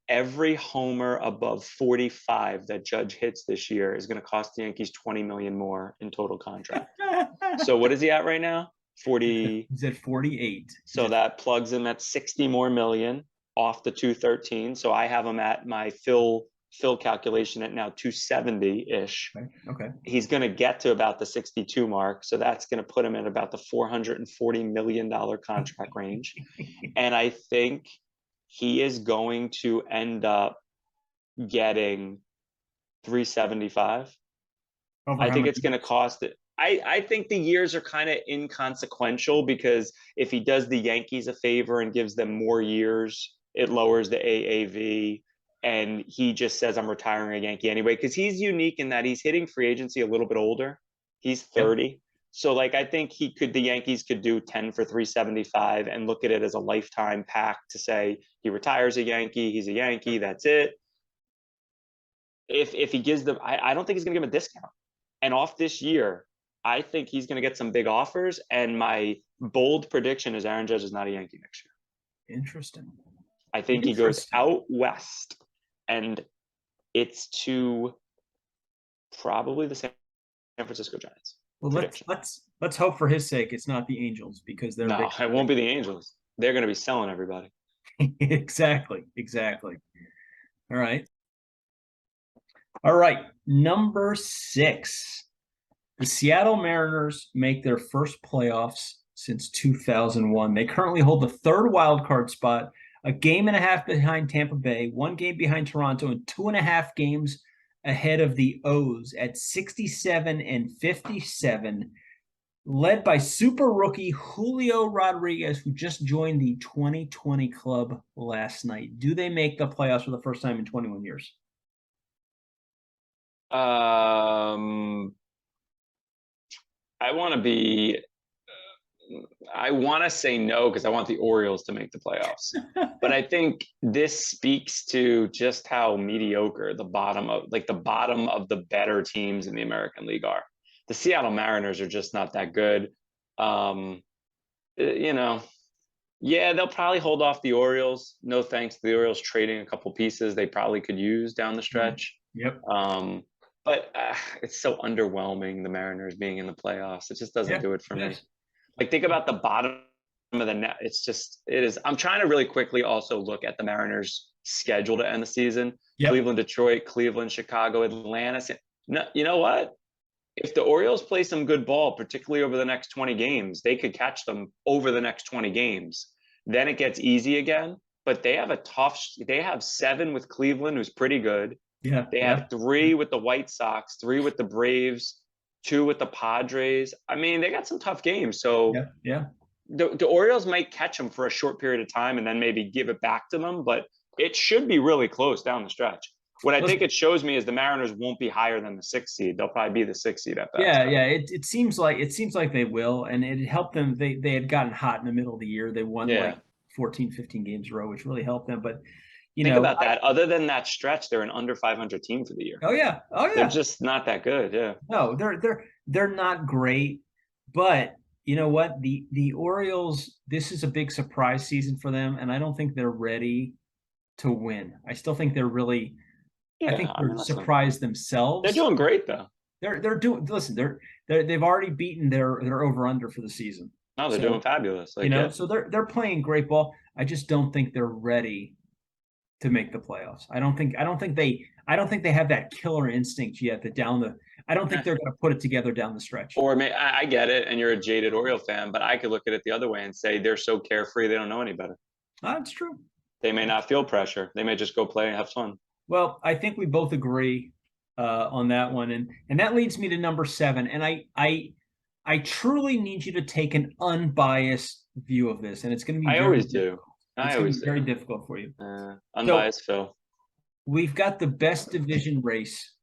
Speaker 2: every homer above 45 that Judge hits this year is going to cost the Yankees $20 million more in total contract. So what is he at right now? 40.
Speaker 1: He's at 48.
Speaker 2: So that plugs him at 60 more million off the 213. So I have him at my Phil Phil calculation at now 270-ish.
Speaker 1: Okay.
Speaker 2: He's going to get to about the 62 mark. So that's going to put him at about the $440 million contract range. And I think he is going to end up getting 375. I think it's going to cost it. I think the years are kind of inconsequential, because if he does the Yankees a favor and gives them more years, it lowers the AAV. And he just says, I'm retiring a Yankee anyway, because he's unique in that he's hitting free agency a little bit older. He's 30. Yep. So like, I think the Yankees could do 10 for 375 and look at it as a lifetime pack to say he retires a Yankee, he's a Yankee, that's it. If he gives them, I don't think he's going to give him a discount. And off this year, I think he's going to get some big offers. And my bold prediction is Aaron Judge is not a Yankee next year.
Speaker 1: Interesting.
Speaker 2: I think he goes out west, and it's to probably the San Francisco Giants.
Speaker 1: Well, let's hope for his sake it's not the Angels, because they're
Speaker 2: no, it won't be the Angels. They're going to be selling everybody.
Speaker 1: Exactly. All right. Number 6. The Seattle Mariners make their first playoffs since 2001. They currently hold the 3rd wild card spot, a game and a half behind Tampa Bay, 1 game behind Toronto, and 2.5 games ahead of the O's at 67 and 57, led by super rookie Julio Rodriguez, who just joined the 2020 club last night. Do they make the playoffs for the first time in 21 years?
Speaker 2: I want to say no, because I want the Orioles to make the playoffs. But I think this speaks to just how mediocre the bottom of the better teams in the American League are. The Seattle Mariners are just not that good. Yeah, they'll probably hold off the Orioles. No thanks to the Orioles trading a couple pieces they probably could use down the stretch.
Speaker 1: Yep.
Speaker 2: But it's so underwhelming, the Mariners being in the playoffs. It just doesn't do it for me. Like, think about the bottom of the net. It is. I'm trying to really quickly also look at the Mariners' schedule to end the season. Yep. Cleveland, Detroit, Cleveland, Chicago, Atlanta. No, you know what? If the Orioles play some good ball, particularly over the next 20 games, they could catch them over the next 20 games. Then it gets easy again. But they have 7 with Cleveland, who's pretty good.
Speaker 1: Yeah.
Speaker 2: They have 3 with the White Sox, 3 with the Braves, 2 with the Padres. I mean, they got some tough games. So the Orioles might catch them for a short period of time and then maybe give it back to them. But it should be really close down the stretch. What I think it shows me is the Mariners won't be higher than the 6th seed. They'll probably be the 6th seed at that.
Speaker 1: Yeah. It seems like they will, and it helped them. They had gotten hot in the middle of the year. They won like 14, 15 games in a row, which really helped them. But think
Speaker 2: about that. Other than that stretch, they're an under 500 team for the year.
Speaker 1: Oh yeah.
Speaker 2: They're just not that good. Yeah.
Speaker 1: No, they're not great. But you know what? The Orioles, this is a big surprise season for them, and I don't think they're ready to win. I still think they're really. I think they're surprised themselves.
Speaker 2: They're doing great though.
Speaker 1: They're doing. Listen, they've already beaten their over under for the season.
Speaker 2: No, they're doing fabulous.
Speaker 1: So they're playing great ball. I just don't think they're ready to make the playoffs. I don't think they have that killer instinct yet. I don't think they're going to put it together down the stretch.
Speaker 2: Or I get it, and you're a jaded Oriole fan, but I could look at it the other way and say they're so carefree they don't know any better.
Speaker 1: That's true.
Speaker 2: They may not feel pressure. They may just go play and have fun.
Speaker 1: Well, I think we both agree on that one, and that leads me to number 7. And I truly need you to take an unbiased view of this, and it's going to be.
Speaker 2: I always do.
Speaker 1: It's very difficult for you.
Speaker 2: Unbiased, Phil.
Speaker 1: We've got the best division race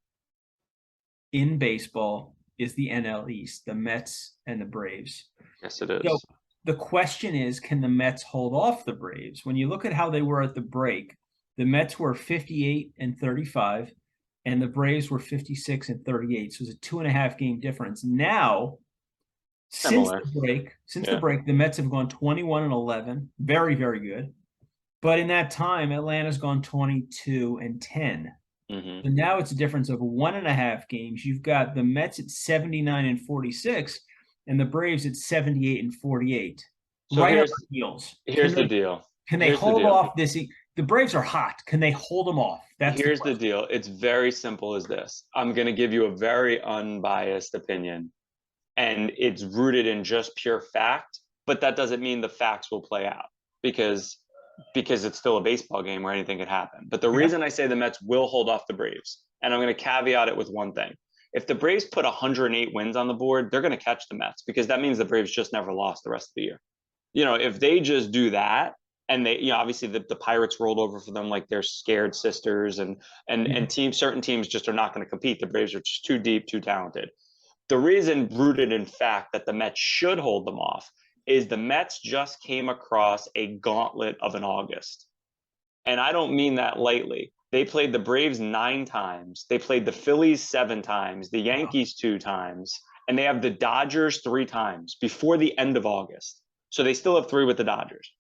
Speaker 1: in baseball is the NL East, the Mets and the Braves.
Speaker 2: Yes, it is.
Speaker 1: So the question is, can the Mets hold off the Braves? When you look at how they were at the break, the Mets were 58 and 35, and the Braves were 56 and 38. So it's a 2.5 game difference. Now, since the break, the Mets have gone 21 and 11. Very, very good. But in that time, Atlanta's gone 22 and 10.
Speaker 2: Mm-hmm.
Speaker 1: So now it's a difference of 1.5 games. You've got the Mets at 79 and 46, and the Braves at 78 and 48.
Speaker 2: So
Speaker 1: right on the heels.
Speaker 2: Here's the deal.
Speaker 1: Can they hold off this? the Braves are hot. Can they hold them off? That's the
Speaker 2: Here's the
Speaker 1: question.
Speaker 2: deal. It's very simple as this. I'm going to give you a very unbiased opinion, and it's rooted in just pure fact, but that doesn't mean the facts will play out because it's still a baseball game where anything could happen. But the
Speaker 1: Yeah.
Speaker 2: reason I say the Mets will hold off the Braves, and I'm going to caveat it with one thing. If the Braves put 108 wins on the board, they're going to catch the Mets because that means the Braves just never lost the rest of the year. If they just do that, and they, obviously the Pirates rolled over for them like they're scared sisters, and
Speaker 1: Yeah.
Speaker 2: certain teams just are not going to compete. The Braves are just too deep, too talented. The reason rooted in fact that the Mets should hold them off is the Mets just came across a gauntlet of an August. And I don't mean that lightly. They played the Braves 9 times. They played the Phillies 7 times, the
Speaker 1: Wow.
Speaker 2: Yankees 2 times, and they have the Dodgers 3 times before the end of August. So they still have 3 with the Dodgers.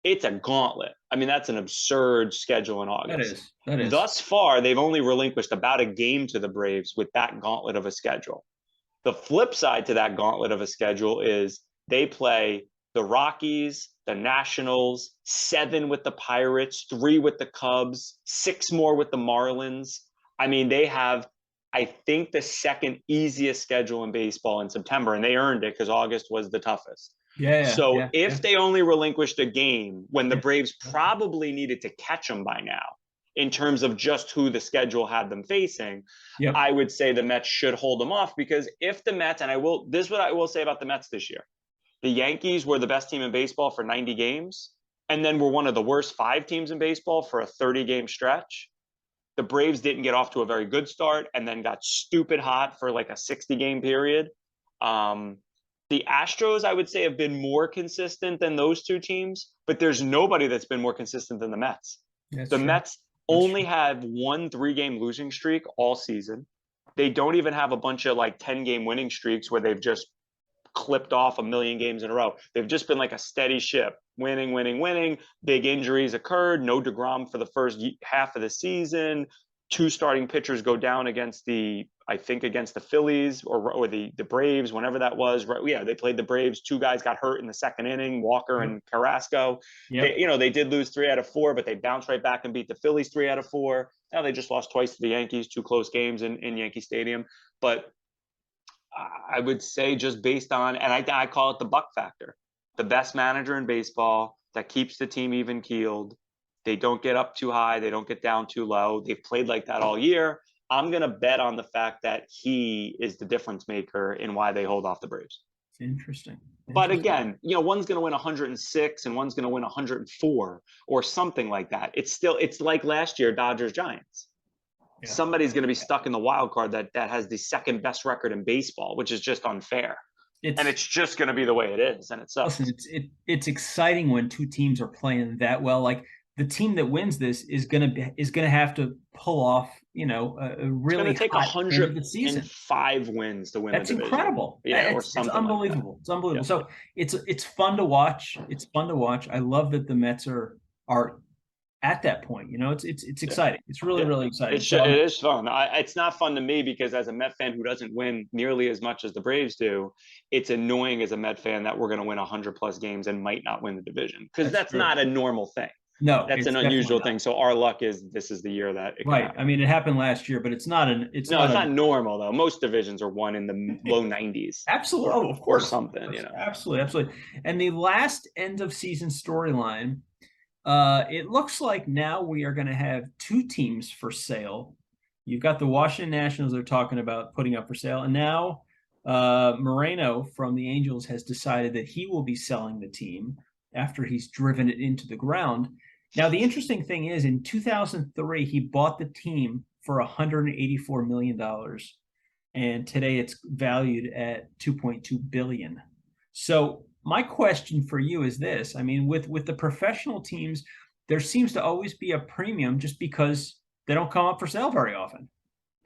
Speaker 2: It's a gauntlet. I mean, that's an absurd schedule in
Speaker 1: That
Speaker 2: August.
Speaker 1: is. That is.
Speaker 2: Thus far, they've only relinquished about a game to the Braves with that gauntlet of a schedule. The flip side to that gauntlet of a schedule is they play the Rockies, the Nationals, 7 with the Pirates, 3 with the Cubs, 6 more with the Marlins. I mean, they have, I think, the second easiest schedule in baseball in September, and they earned it because August was the toughest.
Speaker 1: Yeah.
Speaker 2: So
Speaker 1: Yeah.
Speaker 2: if
Speaker 1: Yeah.
Speaker 2: they only relinquished a game when the
Speaker 1: Yeah.
Speaker 2: Braves probably needed to catch them by now, in terms of just who the schedule had them facing,
Speaker 1: Yep.
Speaker 2: I would say the Mets should hold them off because if the Mets, and this is what I will say about the Mets this year. The Yankees were the best team in baseball for 90 games, and then were one of the worst 5 teams in baseball for a 30-game stretch. The Braves didn't get off to a very good start and then got stupid hot for like a 60-game period. Um, the Astros, I would say, have been more consistent than those 2 teams, but there's nobody that's been more consistent than the Mets.
Speaker 1: That's
Speaker 2: The
Speaker 1: true.
Speaker 2: Mets
Speaker 1: That's
Speaker 2: only
Speaker 1: true.
Speaker 2: have 1 3-game losing streak all season. They don't even have a bunch of like 10-game winning streaks where they've just clipped off a million games in a row. They've just been like a steady ship, winning, winning, winning. Big injuries occurred. No DeGrom for the first half of the season. 2 starting pitchers go down against against the Phillies or the Braves, whenever that was. Right? Yeah, they played the Braves. 2 guys got hurt in the second inning, Walker
Speaker 1: Yep.
Speaker 2: and Carrasco.
Speaker 1: Yep.
Speaker 2: They did lose 3 out of 4, but they bounced right back and beat the Phillies 3 out of 4. Now they just lost twice to the Yankees, 2 close games in Yankee Stadium. But I would say just based on, and I call it the Buck factor, the best manager in baseball that keeps the team even keeled. They don't get up too high. They don't get down too low. They've played like that all year. I'm going to bet on the fact that he is the difference maker in why they hold off the Braves.
Speaker 1: Interesting.
Speaker 2: But
Speaker 1: Interesting.
Speaker 2: again, one's going to win 106 and one's going to win 104 or something like that. It's like last year, Dodgers Giants.
Speaker 1: Yeah.
Speaker 2: Somebody's going to be stuck in the wild card that has the second best record in baseball, which is just unfair. And it's just going to be the way it is, and it sucks.
Speaker 1: Listen, it's exciting when 2 teams are playing that well. Like the team that wins this is gonna have to pull off, a
Speaker 2: It's going to
Speaker 1: really
Speaker 2: take
Speaker 1: hot end of the season.
Speaker 2: 105 wins to win the
Speaker 1: That's
Speaker 2: division.
Speaker 1: incredible.
Speaker 2: Yeah, or
Speaker 1: It's
Speaker 2: something like that.
Speaker 1: unbelievable. It's unbelievable.
Speaker 2: Yeah.
Speaker 1: So it's fun to watch. It's fun to watch. I love that the Mets are at that point. It's
Speaker 2: Yeah.
Speaker 1: exciting. It's really,
Speaker 2: Yeah.
Speaker 1: really exciting.
Speaker 2: It is fun. It's not fun to me because as a Met fan who doesn't win nearly as much as the Braves do, it's annoying as a Met fan that we're going to win 100 plus games and might not win the division because that's
Speaker 1: true.
Speaker 2: not a normal thing.
Speaker 1: No,
Speaker 2: That's
Speaker 1: it's
Speaker 2: an
Speaker 1: definitely
Speaker 2: unusual
Speaker 1: not.
Speaker 2: thing. So our luck is this is the year that it can
Speaker 1: Right.
Speaker 2: happen.
Speaker 1: I mean, it happened last year, but it's not
Speaker 2: It's not normal though. Most divisions are won in the low 90s.
Speaker 1: Absolutely.
Speaker 2: Or,
Speaker 1: Oh, of course.
Speaker 2: or something,
Speaker 1: Absolutely. Absolutely. And the last end of season storyline, it looks like now we are going to have 2 teams for sale. You've got the Washington Nationals they're talking about putting up for sale. And now Moreno from the Angels has decided that he will be selling the team after he's driven it into the ground. Now, the interesting thing is in 2003, he bought the team for $184 million. And today it's valued at 2.2 billion. So my question for you is this. I mean, with the professional teams, there seems to always be a premium just because they don't come up for sale very often.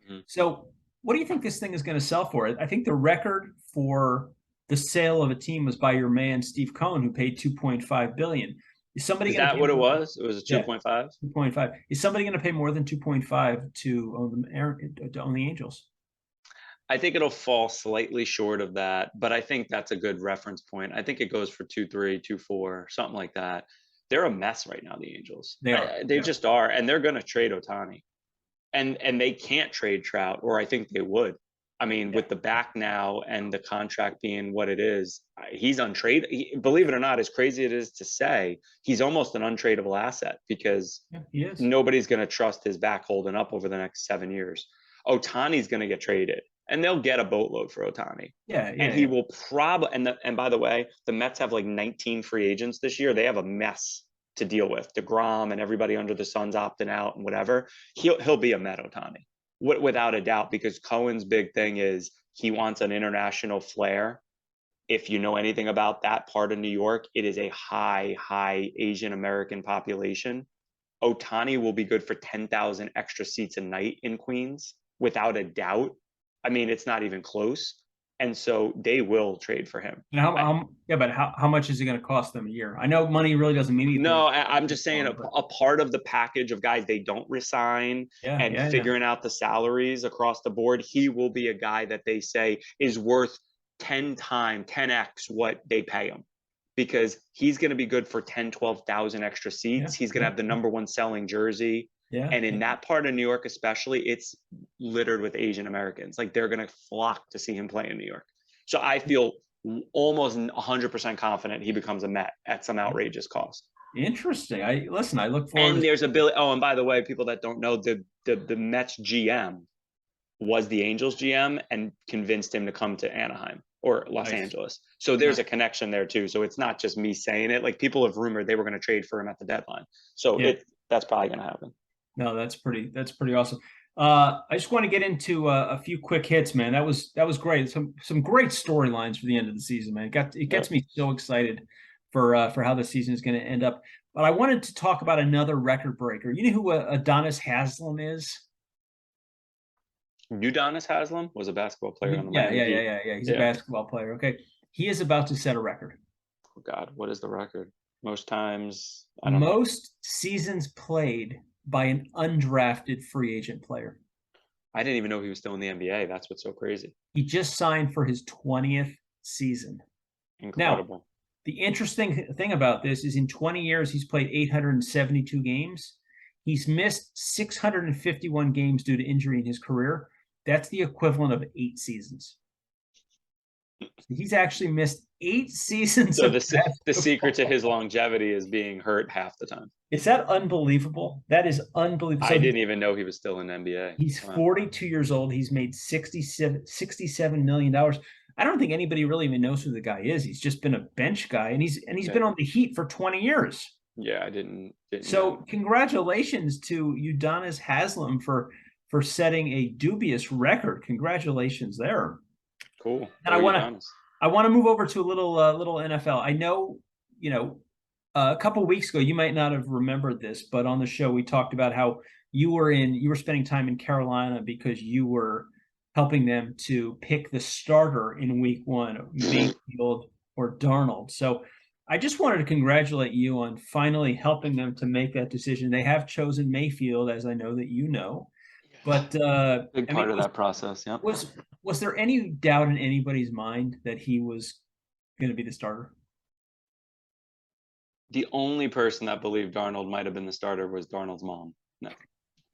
Speaker 1: Mm-hmm. So what do you think this thing is going to sell for? I think the record for the sale of a team was by your man, Steve Cohen, who paid 2.5 billion. Is
Speaker 2: that what it was? It was a 2.5?
Speaker 1: 2.5. Is somebody going to pay more than 2.5 to own the Angels?
Speaker 2: I think it'll fall slightly short of that, but I think that's a good reference point. I think it goes for 2.3, 2.4, something like that. they're a mess right now, the Angels.
Speaker 1: They are.
Speaker 2: They
Speaker 1: Yeah.
Speaker 2: just are, and they're going to trade Ohtani, and they can't trade Trout, or I think they would. I mean,
Speaker 1: Yeah.
Speaker 2: with the back now and the contract being what it is, he's untrade. Believe it or not, as crazy it is to say, he's almost an untradeable asset because
Speaker 1: Yeah, he is.
Speaker 2: nobody's going to trust his back holding up over the next 7 years. Ohtani's going to get traded, and they'll get a boatload for Ohtani.
Speaker 1: Yeah,
Speaker 2: And
Speaker 1: yeah,
Speaker 2: he
Speaker 1: yeah.
Speaker 2: will probably, and by the way, the Mets have like 19 free agents this year. They have a mess to deal with. DeGrom and everybody under the sun's opting out and whatever. He'll be a Met Ohtani without a doubt, because Cohen's big thing is he wants an international flair. If you know anything about that part of New York, it is a high Asian American population. Ohtani will be good for 10,000 extra seats a night in Queens, without a doubt. I mean, it's not even close. And so they will trade for him.
Speaker 1: And yeah, but how much is it going to cost them a year? I know money really doesn't mean anything.
Speaker 2: No, I'm just saying a part of the package of guys they don't resign and figuring out the salaries across the board. He will be a guy that they say is worth 10x what they pay him, because he's going to be good for 10, 12,000 extra seats. He's going to have the number one selling jersey.
Speaker 1: Yeah.
Speaker 2: And in that part of New York, especially, it's littered with Asian Americans. Like, they're going to flock to see him play in New York. So I feel almost 100% confident he becomes a Met at some outrageous cost.
Speaker 1: Interesting. I look forward.
Speaker 2: And there's a Billy. Oh, and by the way, people that don't know, the Mets GM was the Angels GM and convinced him to come to Anaheim or Los Angeles. So there's a connection there too. So it's not just me saying it. Like, people have rumored they were going to trade for him at the deadline. So that's probably going to happen.
Speaker 1: No, that's pretty awesome. I just want to get into a few quick hits, man. That was great. Some great storylines for the end of the season, man. It gets me so excited for how the season is going to end up. But I wanted to talk about another record breaker. You know who Adonis Haslam is?
Speaker 2: Udonis Haslam was a basketball player on the
Speaker 1: Miami Heat. Yeah. He's a basketball player. Okay, he is about to set a record.
Speaker 2: Oh God, what is the record? Most times,
Speaker 1: most seasons played by an undrafted free agent player.
Speaker 2: I didn't even know he was still in the NBA. That's what's so crazy.
Speaker 1: He just signed for his 20th season.
Speaker 2: Incredible.
Speaker 1: Now, the interesting thing about this is in 20 years, he's played 872 games. He's missed 651 games due to injury in his career. That's the equivalent of 8 seasons. He's actually missed 8 seasons.
Speaker 2: So the secret to his longevity is being hurt half the time.
Speaker 1: Is that unbelievable? That is unbelievable.
Speaker 2: I didn't even know he was still in NBA.
Speaker 1: He's 42 years old. He's made $67 million. I don't think anybody really even knows who the guy is. He's just been a bench guy, and he's been on the Heat for 20 years.
Speaker 2: Yeah, I didn't
Speaker 1: so
Speaker 2: know.
Speaker 1: Congratulations to Udonis Haslam for setting a dubious record. Congratulations there.
Speaker 2: Cool.
Speaker 1: And I want to move over to a little NFL. I know, a couple of weeks ago, you might not have remembered this, but on the show we talked about how you were spending time in Carolina because you were helping them to pick the starter in week 1, Mayfield or Darnold. So I just wanted to congratulate you on finally helping them to make that decision. They have chosen Mayfield, as I know that you know. But
Speaker 2: big part of that process, yeah.
Speaker 1: Was there any doubt in anybody's mind that he was going to be the starter?
Speaker 2: The only person that believed Darnold might have been the starter was Darnold's mom. No.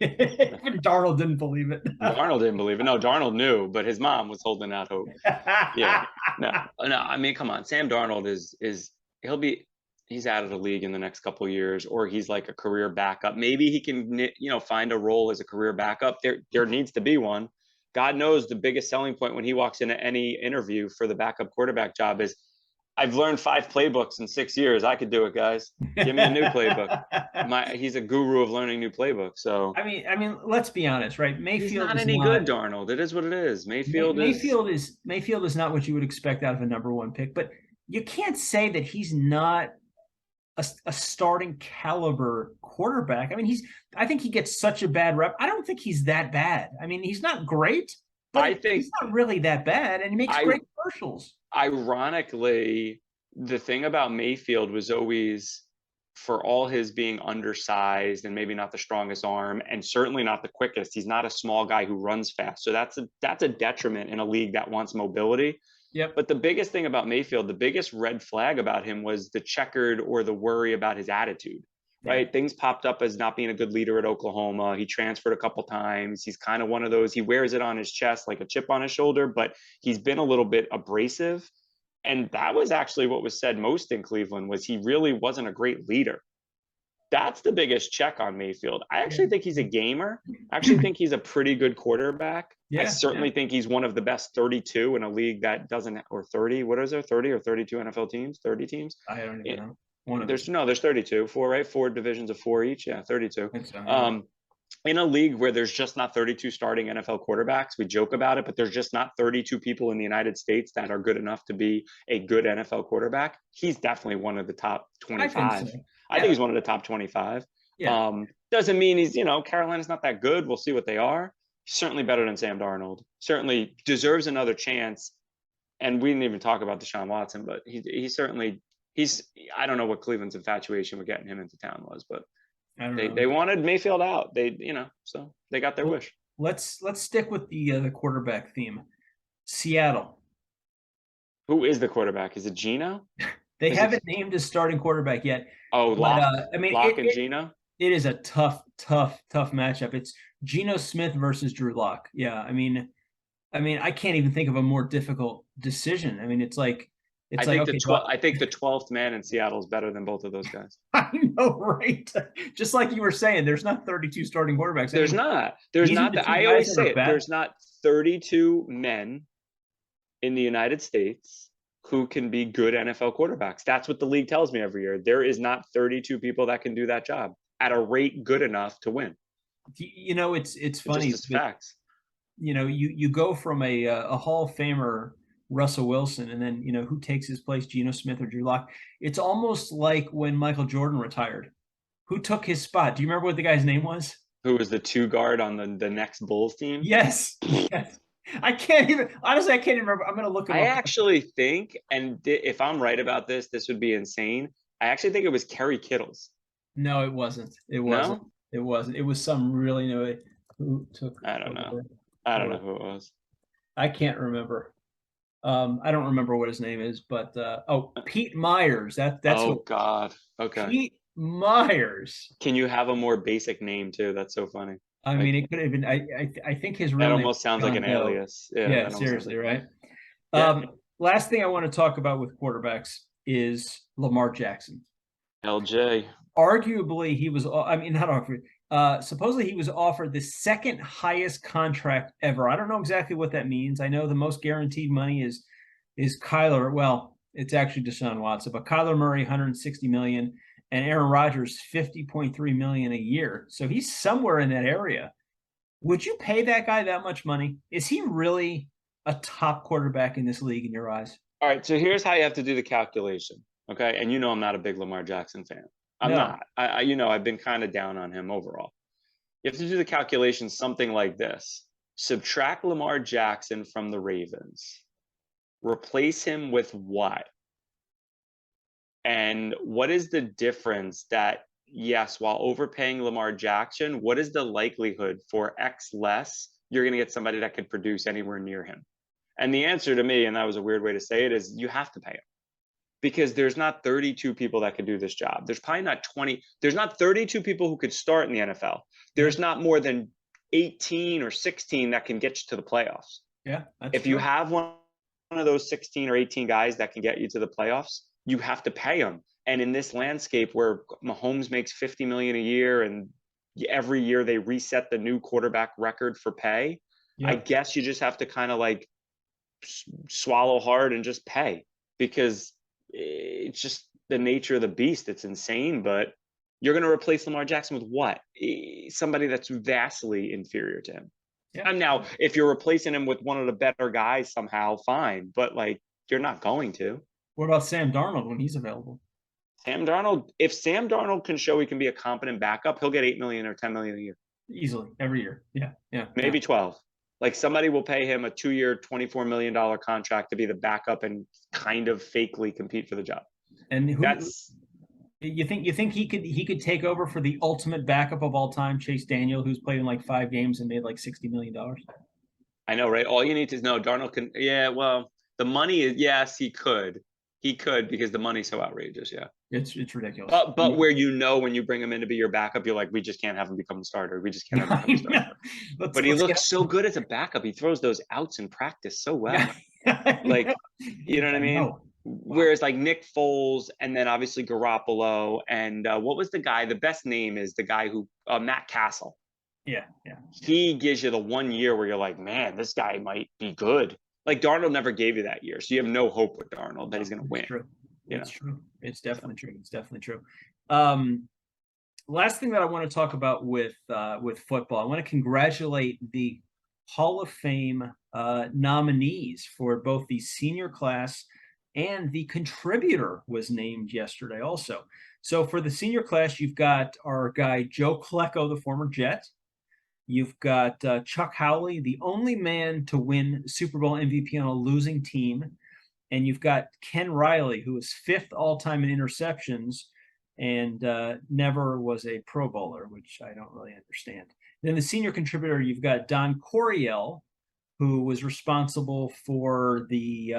Speaker 1: Even Darnold didn't believe it.
Speaker 2: Darnold didn't believe it. No, Darnold knew, but his mom was holding out hope. Yeah. No. I mean, come on. Sam Darnold he's out of the league in the next couple of years, or he's like a career backup. Maybe he can, find a role as a career backup. There needs to be one. God knows the biggest selling point when he walks into any interview for the backup quarterback job is, I've learned 5 playbooks in 6 years. I could do it, guys. Give me a new playbook. He's a guru of learning new playbooks. So
Speaker 1: I mean, let's be honest, right? Mayfield
Speaker 2: is not good, Darnold. It is what it is. Mayfield
Speaker 1: is not what you would expect out of a number 1 pick, but you can't say that he's not a starting caliber quarterback. I mean, I think he gets such a bad rep. I don't think he's that bad. I mean, he's not great, but I think he's not really that bad, and he makes great commercials.
Speaker 2: Ironically, the thing about Mayfield was always, for all his being undersized and maybe not the strongest arm and certainly not the quickest, he's not a small guy who runs fast. So that's a detriment in a league that wants mobility.
Speaker 1: Yep.
Speaker 2: But the biggest thing about Mayfield, the biggest red flag about him was the checkered or the worry about his attitude, right?
Speaker 1: Yeah.
Speaker 2: Things popped up as not being a good leader at Oklahoma. He transferred a couple times. He's kind of one of those, he wears it on his chest like a chip on his shoulder, but he's been a little bit abrasive. And that was actually what was said most in Cleveland was he really wasn't a great leader. That's the biggest check on Mayfield. I
Speaker 1: Yeah.
Speaker 2: actually think he's a gamer. I actually think he's a pretty good quarterback. I
Speaker 1: Yeah.
Speaker 2: certainly think he's one of the best 32 in a league that doesn't, or 30, what is there, 30 or 32 NFL teams, 30 teams?
Speaker 1: I don't even know. One of
Speaker 2: There's
Speaker 1: them.
Speaker 2: no, there's 32, four, right? Four divisions of four each. Yeah, 32.
Speaker 1: I think so, yeah.
Speaker 2: In a league where there's just not 32 starting NFL quarterbacks, we joke about it, but there's just not 32 people in the United States that are good enough to be a good NFL quarterback. He's definitely one of the top
Speaker 1: I think
Speaker 2: 25.
Speaker 1: so.
Speaker 2: I think he's one of the top 25.
Speaker 1: Yeah.
Speaker 2: Doesn't mean he's, Carolina's not that good. We'll see what they are. He's certainly better than Sam Darnold. Certainly deserves another chance. And we didn't even talk about Deshaun Watson, but he certainly, I don't know what Cleveland's infatuation with getting him into town was, but
Speaker 1: I don't know.
Speaker 2: they wanted Mayfield out. So they got their
Speaker 1: Well,
Speaker 2: wish.
Speaker 1: Let's stick with the quarterback theme. Seattle.
Speaker 2: Who is the quarterback? Is it Geno?
Speaker 1: They
Speaker 2: Is it-
Speaker 1: haven't named a starting quarterback yet,
Speaker 2: Oh,
Speaker 1: but
Speaker 2: Lock,
Speaker 1: I mean,
Speaker 2: Lock and Geno.
Speaker 1: it is a tough matchup. It's Geno Smith versus Drew Lock. Yeah, I can't even think of a more difficult decision. I mean, it's like okay,
Speaker 2: I think the 12th man in Seattle is better than both of those guys.
Speaker 1: I know, right? Just like you were saying, there's not 32 starting quarterbacks.
Speaker 2: There's not. There's not. I always say it. There's not 32 men in the United States who can be good NFL quarterbacks. That's what the league tells me every year. There is not 32 people that can do that job at a rate good enough to win.
Speaker 1: It's funny.
Speaker 2: Just facts.
Speaker 1: You go from a Hall of Famer, Russell Wilson, and then who takes his place, Geno Smith or Drew Lock. It's almost like when Michael Jordan retired. Who took his spot? Do you remember what the guy's name was?
Speaker 2: Who was the two guard on the next Bulls team?
Speaker 1: Yes. I can't even remember. I'm gonna look him up.
Speaker 2: I actually think, and if I'm right about this would be insane. I actually think it was Kerry Kittles.
Speaker 1: No, it wasn't. It wasn't. No? It wasn't. It was some really who took.
Speaker 2: I don't know. I don't know who it was.
Speaker 1: I can't remember. I don't remember what his name is, but Pete Myers. That's
Speaker 2: God. Okay.
Speaker 1: Pete Myers.
Speaker 2: Can you have a more basic name too? That's so funny.
Speaker 1: I mean, it could have been. I think his real
Speaker 2: name. That
Speaker 1: almost
Speaker 2: sounds like an alias.
Speaker 1: Yeah, seriously, right?
Speaker 2: Yeah.
Speaker 1: Last thing I want to talk about with quarterbacks is Lamar Jackson.
Speaker 2: LJ.
Speaker 1: Arguably, he was. I mean, not offered. Supposedly, he was offered the second highest contract ever. I don't know exactly what that means. I know the most guaranteed money is Kyler. Well, it's actually Deshaun Watson, but Kyler Murray, $160 million. And Aaron Rodgers, $50.3 million a year. So he's somewhere in that area. Would you pay that guy that much money? Is he really a top quarterback in this league in your eyes?
Speaker 2: All right. So here's how you have to do the calculation. Okay. And I'm not a big Lamar Jackson fan. I'm not. I've been kind of down on him overall. You have to do the calculation something like this. Subtract Lamar Jackson from the Ravens. Replace him with what? And what is the difference that, yes, while overpaying Lamar Jackson, what is the likelihood for X less you're going to get somebody that could produce anywhere near him? And the answer to me, and that was a weird way to say it, is you have to pay him. Because there's not 32 people that could do this job. There's probably not 20. There's not 32 people who could start in the NFL. There's not more than 18 or 16 that can get you to the playoffs.
Speaker 1: Yeah.
Speaker 2: If you have one of those 16 or 18 guys that can get you to the playoffs, you have to pay them. And in this landscape where Mahomes makes $50 million a year and every year they reset the new quarterback record for pay, I guess you just have to kind of like swallow hard and just pay, because it's just the nature of the beast. It's insane, but you're going to replace Lamar Jackson with what? Somebody that's vastly inferior to him. Yeah. And now, if you're replacing him with one of the better guys somehow, fine. But like, you're not going to.
Speaker 1: What about Sam Darnold when he's available?
Speaker 2: If Sam Darnold can show he can be a competent backup, he'll get $8 million or $10 million a year.
Speaker 1: Easily, every year. Yeah.
Speaker 2: Maybe 12. Like somebody will pay him a 2-year, $24 million contract to be the backup and kind of fakely compete for the job.
Speaker 1: And you think he could take over for the ultimate backup of all time, Chase Daniel, who's played in like 5 games and made like $60 million?
Speaker 2: I know, right? All you need to know, Darnold can. Yeah, well, The money is, yes, he could because the money's so outrageous. Yeah.
Speaker 1: It's ridiculous.
Speaker 2: But where when you bring him in to be your backup, you're like, we just can't have him become the starter. We just can't have him become the starter. But he looks so good as a backup. He throws those outs in practice so well. Like, you know what I mean? Whereas like Nick Foles and then obviously Garoppolo and what was the guy? The best name is the guy who Matt Castle.
Speaker 1: Yeah.
Speaker 2: He gives you the 1 year where you're like, man, this guy might be good. Like Darnold never gave you that year, so you have no hope with Darnold that he's going to win.
Speaker 1: True. It's true. It's definitely true. It's definitely true. Last thing that I want to talk about with football, I want to congratulate the Hall of Fame nominees for both the senior class and the contributor was named yesterday also. So for the senior class, you've got our guy Joe Klecko, the former Jet. You've got Chuck Howley, the only man to win Super Bowl MVP on a losing team. And you've got Ken Riley, who is 5th all-time in interceptions and never was a Pro Bowler, which I don't really understand. Then the senior contributor, you've got Don Coryell, who was responsible for the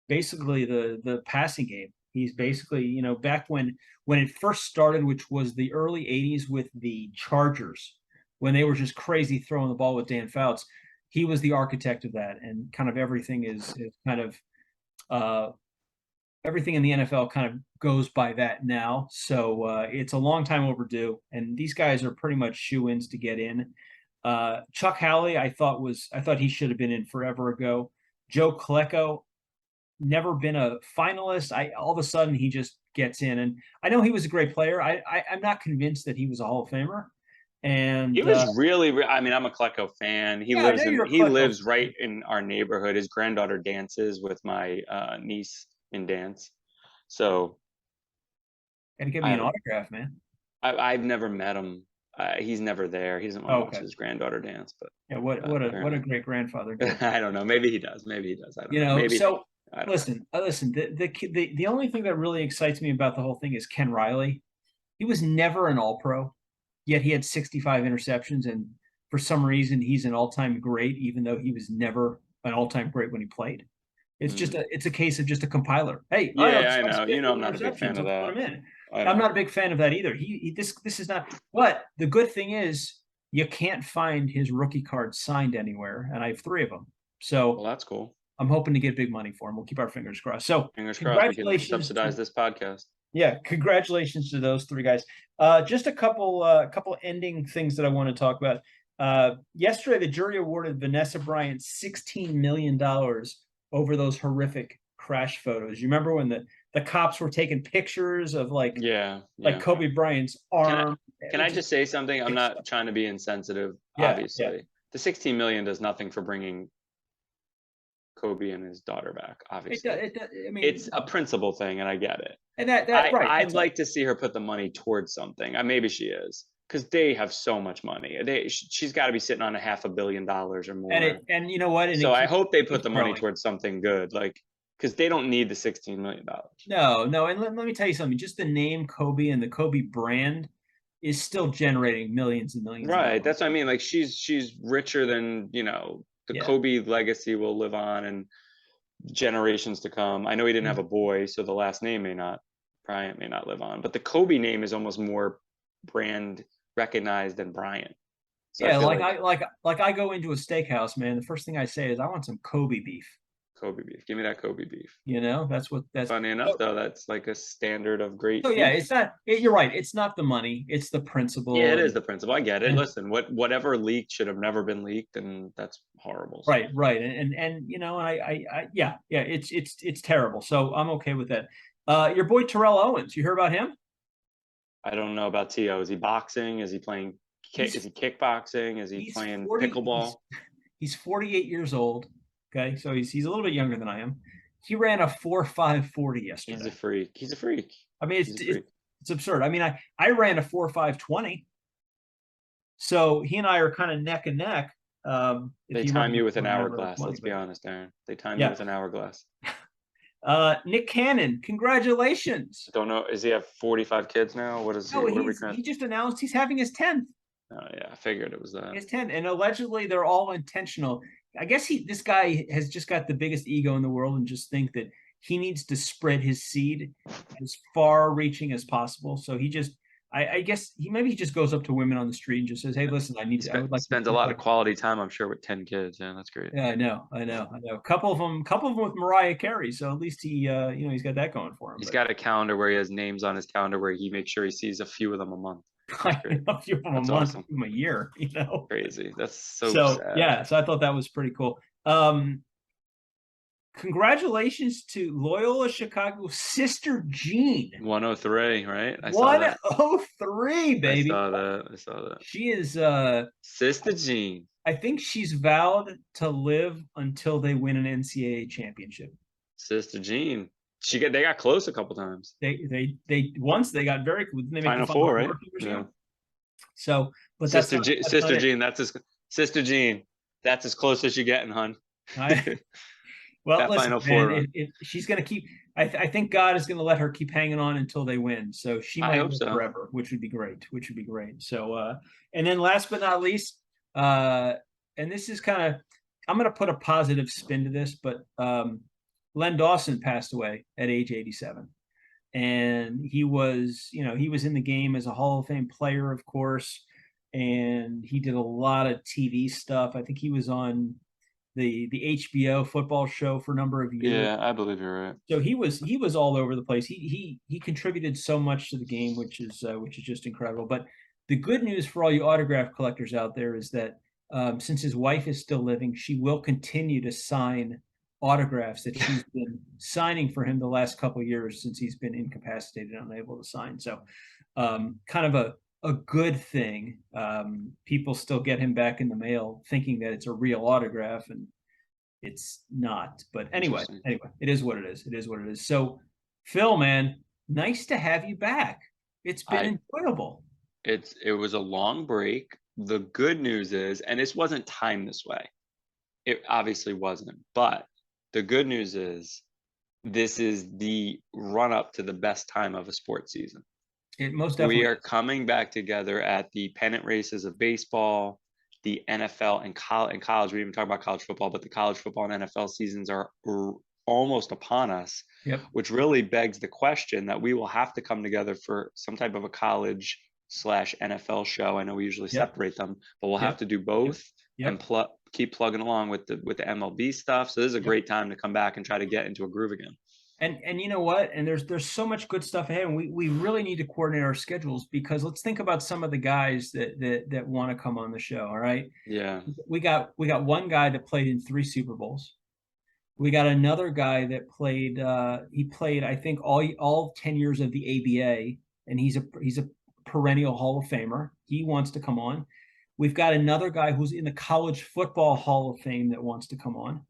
Speaker 1: basically the passing game. He's basically, back when it first started, which was the early 80s with the Chargers, when they were just crazy throwing the ball with Dan Fouts, he was the architect of that. And kind of everything is kind of everything in the NFL kind of goes by that now. So it's a long time overdue. And these guys are pretty much shoo-ins to get in. Chuck Howley, I thought he should have been in forever ago. Joe Klecko, never been a finalist. All of a sudden he just gets in. And I know he was a great player. I'm not convinced that he was a Hall of Famer. And
Speaker 2: he was really, I mean, I'm a Klecko fan. He lives right in our neighborhood. His granddaughter dances with my niece in dance. So
Speaker 1: gotta give me an autograph, man.
Speaker 2: I've never met him. He's never there. He doesn't want to watch his granddaughter dance. But
Speaker 1: yeah, what a great grandfather.
Speaker 2: I don't know. Maybe he does. I don't know. Maybe
Speaker 1: so listen. The only thing that really excites me about the whole thing is Ken Riley. He was never an All-Pro. Yet he had 65 interceptions, and for some reason he's an all-time great, even though he was never an all-time great when he played. It's just a case of just a compiler. Hey,
Speaker 2: I know. I'm not a big fan of that.
Speaker 1: I'm not a big fan of that either. This is not. But the good thing is you can't find his rookie card signed anywhere, and I have 3 of them. So
Speaker 2: that's cool.
Speaker 1: I'm hoping to get big money for him. We'll keep our fingers crossed. So
Speaker 2: congratulations. We can subsidize this podcast.
Speaker 1: Yeah, congratulations to those 3 guys. Just a couple ending things that I want to talk about. Yesterday, the jury awarded Vanessa Bryant $16 million over those horrific crash photos. You remember when the cops were taking pictures of Kobe Bryant's arm?
Speaker 2: Can I just say something? I'm not trying to be insensitive, obviously. Yeah. The $16 million does nothing for bringing Kobe and his daughter back, obviously. It's a principle thing, and I get it.
Speaker 1: And
Speaker 2: I'd like to see her put the money towards something. Maybe she is, because they have so much money. She's got to be sitting on $500 million or more.
Speaker 1: And you know what?
Speaker 2: So I hope they put the money towards something good, because they don't need the $16 million.
Speaker 1: No. And let me tell you something. Just the name Kobe and the Kobe brand is still generating millions and millions.
Speaker 2: Right. That's what I mean. She's richer than the Kobe legacy will live on and generations to come. I know he didn't have a boy, so the last name Bryant may not live on, but the Kobe name is almost more brand recognized than Bryant. So
Speaker 1: I go into a steakhouse, man. The first thing I say is I want some Kobe beef.
Speaker 2: Kobe beef. Give me that Kobe beef.
Speaker 1: That's
Speaker 2: funny enough, though. That's like a standard of great.
Speaker 1: So yeah, it's not. You're right. It's not the money. It's the principle.
Speaker 2: Yeah, it is the principle. I get it. Listen, whatever leaked should have never been leaked, and that's horrible.
Speaker 1: So. Right, and it's terrible. So I'm okay with that. Your boy Terrell Owens. You heard about him?
Speaker 2: I don't know about T.O. Is he boxing? Is he playing? Is he kickboxing? Is he playing pickleball?
Speaker 1: He's 48 years old. Okay, so he's a little bit younger than I am. He ran a 4.540 yesterday.
Speaker 2: He's a freak.
Speaker 1: I mean, it's absurd. I mean, I ran a 4.520. So he and I are kind of neck and neck.
Speaker 2: They time you with an hourglass. Let's be honest, Darrin. They time you with an hourglass.
Speaker 1: Nick Cannon, congratulations.
Speaker 2: Don't know. Does he have 45 kids now? What is he?
Speaker 1: He just announced he's having his 10th.
Speaker 2: Oh yeah, I figured it was that.
Speaker 1: He has 10, and allegedly they're all intentional. I guess this guy has just got the biggest ego in the world and just think that he needs to spread his seed as far reaching as possible. So he just, I guess he just goes up to women on the street and just says, "Hey, listen, I would like to
Speaker 2: Spends a lot of quality time, I'm sure, with 10 kids. Yeah, that's great.
Speaker 1: Yeah, I know. A couple of them with Mariah Carey. So at least he's got that going for him.
Speaker 2: He's
Speaker 1: But
Speaker 2: got a calendar where he has names on his calendar where he makes sure he sees a few of them a month. That's great.
Speaker 1: a few of them a
Speaker 2: That's
Speaker 1: month, a
Speaker 2: awesome.
Speaker 1: few of them a year.
Speaker 2: Crazy. That's so
Speaker 1: So
Speaker 2: sad.
Speaker 1: yeah, so I thought that was pretty cool. Congratulations to Loyola Chicago Sister Jean.
Speaker 2: 103, right? I saw that.
Speaker 1: 103,
Speaker 2: I
Speaker 1: baby.
Speaker 2: saw that. I saw that.
Speaker 1: She is
Speaker 2: Sister Jean.
Speaker 1: I think she's vowed to live until they win an NCAA championship.
Speaker 2: Sister Jean. They got close a couple times.
Speaker 1: They once they got very they make
Speaker 2: Final
Speaker 1: the
Speaker 2: four, right?
Speaker 1: Yeah. So, but
Speaker 2: Sister Jean, Sister Jean. That's as close as you're getting, hun.
Speaker 1: Well,
Speaker 2: that
Speaker 1: listen,
Speaker 2: Final
Speaker 1: man,
Speaker 2: Four.
Speaker 1: She's going to keep. I think God is going to let her keep hanging on until they win. So she might live forever, which would be great. So, and then last but not least, and this is kind of, I'm going to put a positive spin to this, but Len Dawson passed away at age 87. And he was in the game as a Hall of Fame player, of course, and he did a lot of TV stuff. I think he was on the HBO football show for a number of years.
Speaker 2: Yeah, I believe you're right.
Speaker 1: So he was all over the place. He contributed so much to the game, which is just incredible. But the good news for all you autograph collectors out there is that since his wife is still living, she will continue to sign autographs that she's been signing for him the last couple of years since he's been incapacitated and unable to sign. So kind of a good thing. People still get him back in the mail thinking that it's a real autograph, and it's not. But anyway, it is what it is. It is what it is. So Phil, man, nice to have you back. It's been enjoyable.
Speaker 2: It was a long break. The good news is, and this wasn't timed this way. It obviously wasn't, but the good news is this is the run up to the best time of a sports season.
Speaker 1: It most definitely
Speaker 2: we are coming back together at the pennant races of baseball, the NFL and college. We even talk about college football, but the college football and NFL seasons are almost upon us, which really begs the question that we will have to come together for some type of a college / NFL show. I know we usually separate them, but we'll have to do both and keep plugging along with the MLB stuff. So this is a great time to come back and try to get into a groove again.
Speaker 1: And you know what? And there's so much good stuff ahead, and we really need to coordinate our schedules, because let's think about some of the guys that want to come on the show. All right.
Speaker 2: Yeah.
Speaker 1: We got one guy that played in 3 Super Bowls. We got another guy that played. He played, I think, all 10 years of the ABA, and he's a perennial Hall of Famer. He wants to come on. We've got another guy who's in the College Football Hall of Fame that wants to come on.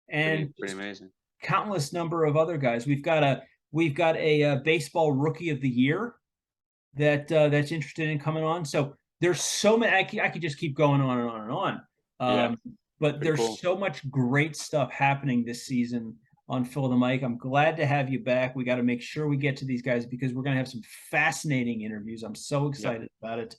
Speaker 1: And
Speaker 2: pretty amazing.
Speaker 1: Countless number of other guys. We've got a baseball rookie of the year that's interested in coming on. So there's so many. I could just keep going on and on and on. But there's so much great stuff happening this season on Phil the Mic. I'm glad to have you back. We got to make sure we get to these guys, because we're going to have some fascinating interviews. I'm so excited about it.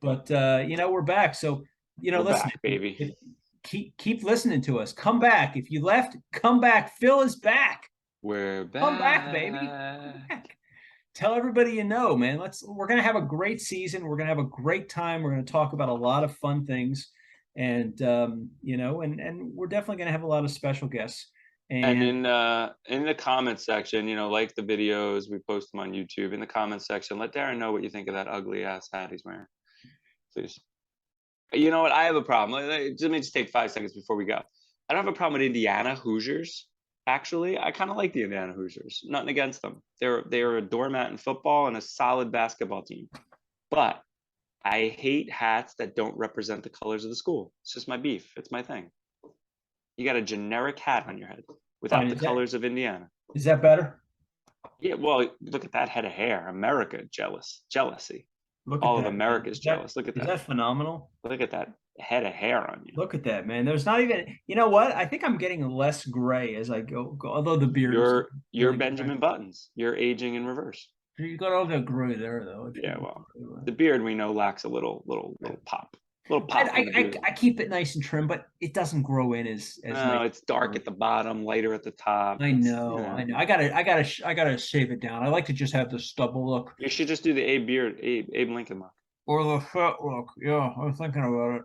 Speaker 1: But we're back. So listen,
Speaker 2: back, baby.
Speaker 1: Keep listening to us. Come back. If you left, come back. Phil is back.
Speaker 2: We're back.
Speaker 1: Come back, baby. Come back. Tell everybody you know, man. We're gonna have a great season. We're gonna have a great time. We're gonna talk about a lot of fun things, and and we're definitely gonna have a lot of special guests.
Speaker 2: And in the comment section, like the videos, we post them on YouTube. In the comment section, let Darrin know what you think of that ugly ass hat he's wearing, please. You know what? I have a problem. Let me just take 5 seconds before we go. I don't have a problem with Indiana Hoosiers. Actually, I kind of like the Indiana Hoosiers. Nothing against them. They're a doormat in football and a solid basketball team. But I hate hats that don't represent the colors of the school. It's just my beef. It's my thing. You got a generic hat on your head without the colors of Indiana.
Speaker 1: Is that better?
Speaker 2: Yeah. Well, look at that head of hair. America jealousy. All of America's jealous. Look at that.
Speaker 1: Is that phenomenal?
Speaker 2: Look at that head of hair on you.
Speaker 1: Look at that, man. There's not even. You know what? I think I'm getting less gray as I go. Although the beard.
Speaker 2: You're Benjamin Buttons. You're aging in reverse.
Speaker 1: You got all that gray there, though.
Speaker 2: Yeah, well, the beard we know lacks a little pop. Little pop from the beard.
Speaker 1: I keep it nice and trim, but it doesn't grow in as
Speaker 2: No,
Speaker 1: nice.
Speaker 2: it's dark at the bottom, lighter at the top.
Speaker 1: I
Speaker 2: It's,
Speaker 1: know, I know. I gotta shave it down. I like to just have the stubble look
Speaker 2: You should just do the Abe Lincoln look.
Speaker 1: or the fat look. Yeah, I'm thinking about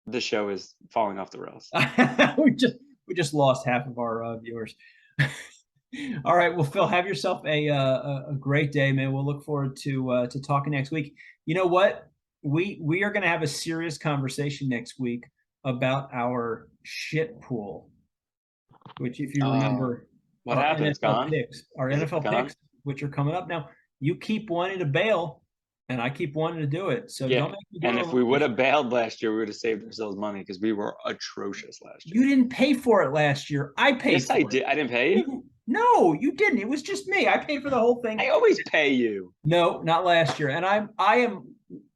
Speaker 2: The show is falling off the rails.
Speaker 1: it. We just lost half of our viewers. All right, well, Phil, have yourself a great day, man. We'll look forward to talking next week. You know what? We are going to have a serious conversation next week about our shit pool, which, if you remember,
Speaker 2: What
Speaker 1: our
Speaker 2: happened? It's
Speaker 1: NFL
Speaker 2: gone?
Speaker 1: picks, our
Speaker 2: Is it
Speaker 1: NFL
Speaker 2: gone?
Speaker 1: picks, which are coming up now. You keep wanting to bail, and I keep wanting to do it. So
Speaker 2: Yeah.
Speaker 1: don't make me do
Speaker 2: And
Speaker 1: it
Speaker 2: if we
Speaker 1: alone.
Speaker 2: would have bailed last year, we would have saved ourselves money because we were atrocious last year.
Speaker 1: You didn't pay for it last year. I paid
Speaker 2: Yes,
Speaker 1: for
Speaker 2: I
Speaker 1: it.
Speaker 2: did. I didn't pay you.
Speaker 1: No, you didn't. It was just me. I paid for the whole thing.
Speaker 2: I always pay you.
Speaker 1: No, not last year. And I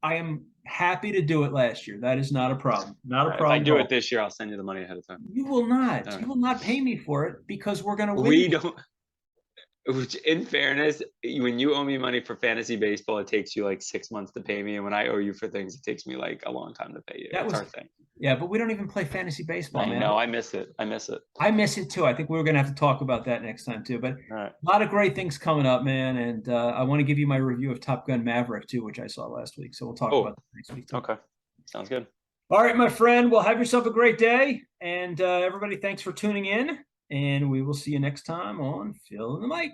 Speaker 1: am happy to do it last year. That is not a problem. Not a
Speaker 2: If
Speaker 1: problem.
Speaker 2: I do it this year, I'll send you the money ahead of time.
Speaker 1: You will not.
Speaker 2: All right.
Speaker 1: You will not pay me for it because we're gonna win.
Speaker 2: We don't. Which, in fairness, when you owe me money for fantasy baseball, it takes you like 6 months to pay me, and when I owe you for things, it takes me like a long time to pay you. That's our thing.
Speaker 1: Yeah, but we don't even play fantasy baseball, man.
Speaker 2: No, I miss it. I miss it.
Speaker 1: I miss it too. I think we're gonna have to talk about that next time too. But
Speaker 2: All right.
Speaker 1: a lot of great things coming up, man. And I want to give you my review of Top Gun Maverick too, which I saw last week. So we'll talk about that next week too.
Speaker 2: Okay. Sounds good.
Speaker 1: All right, my friend. Well, have yourself a great day. And everybody, thanks for tuning in. And we will see you next time on Phil and the Mic.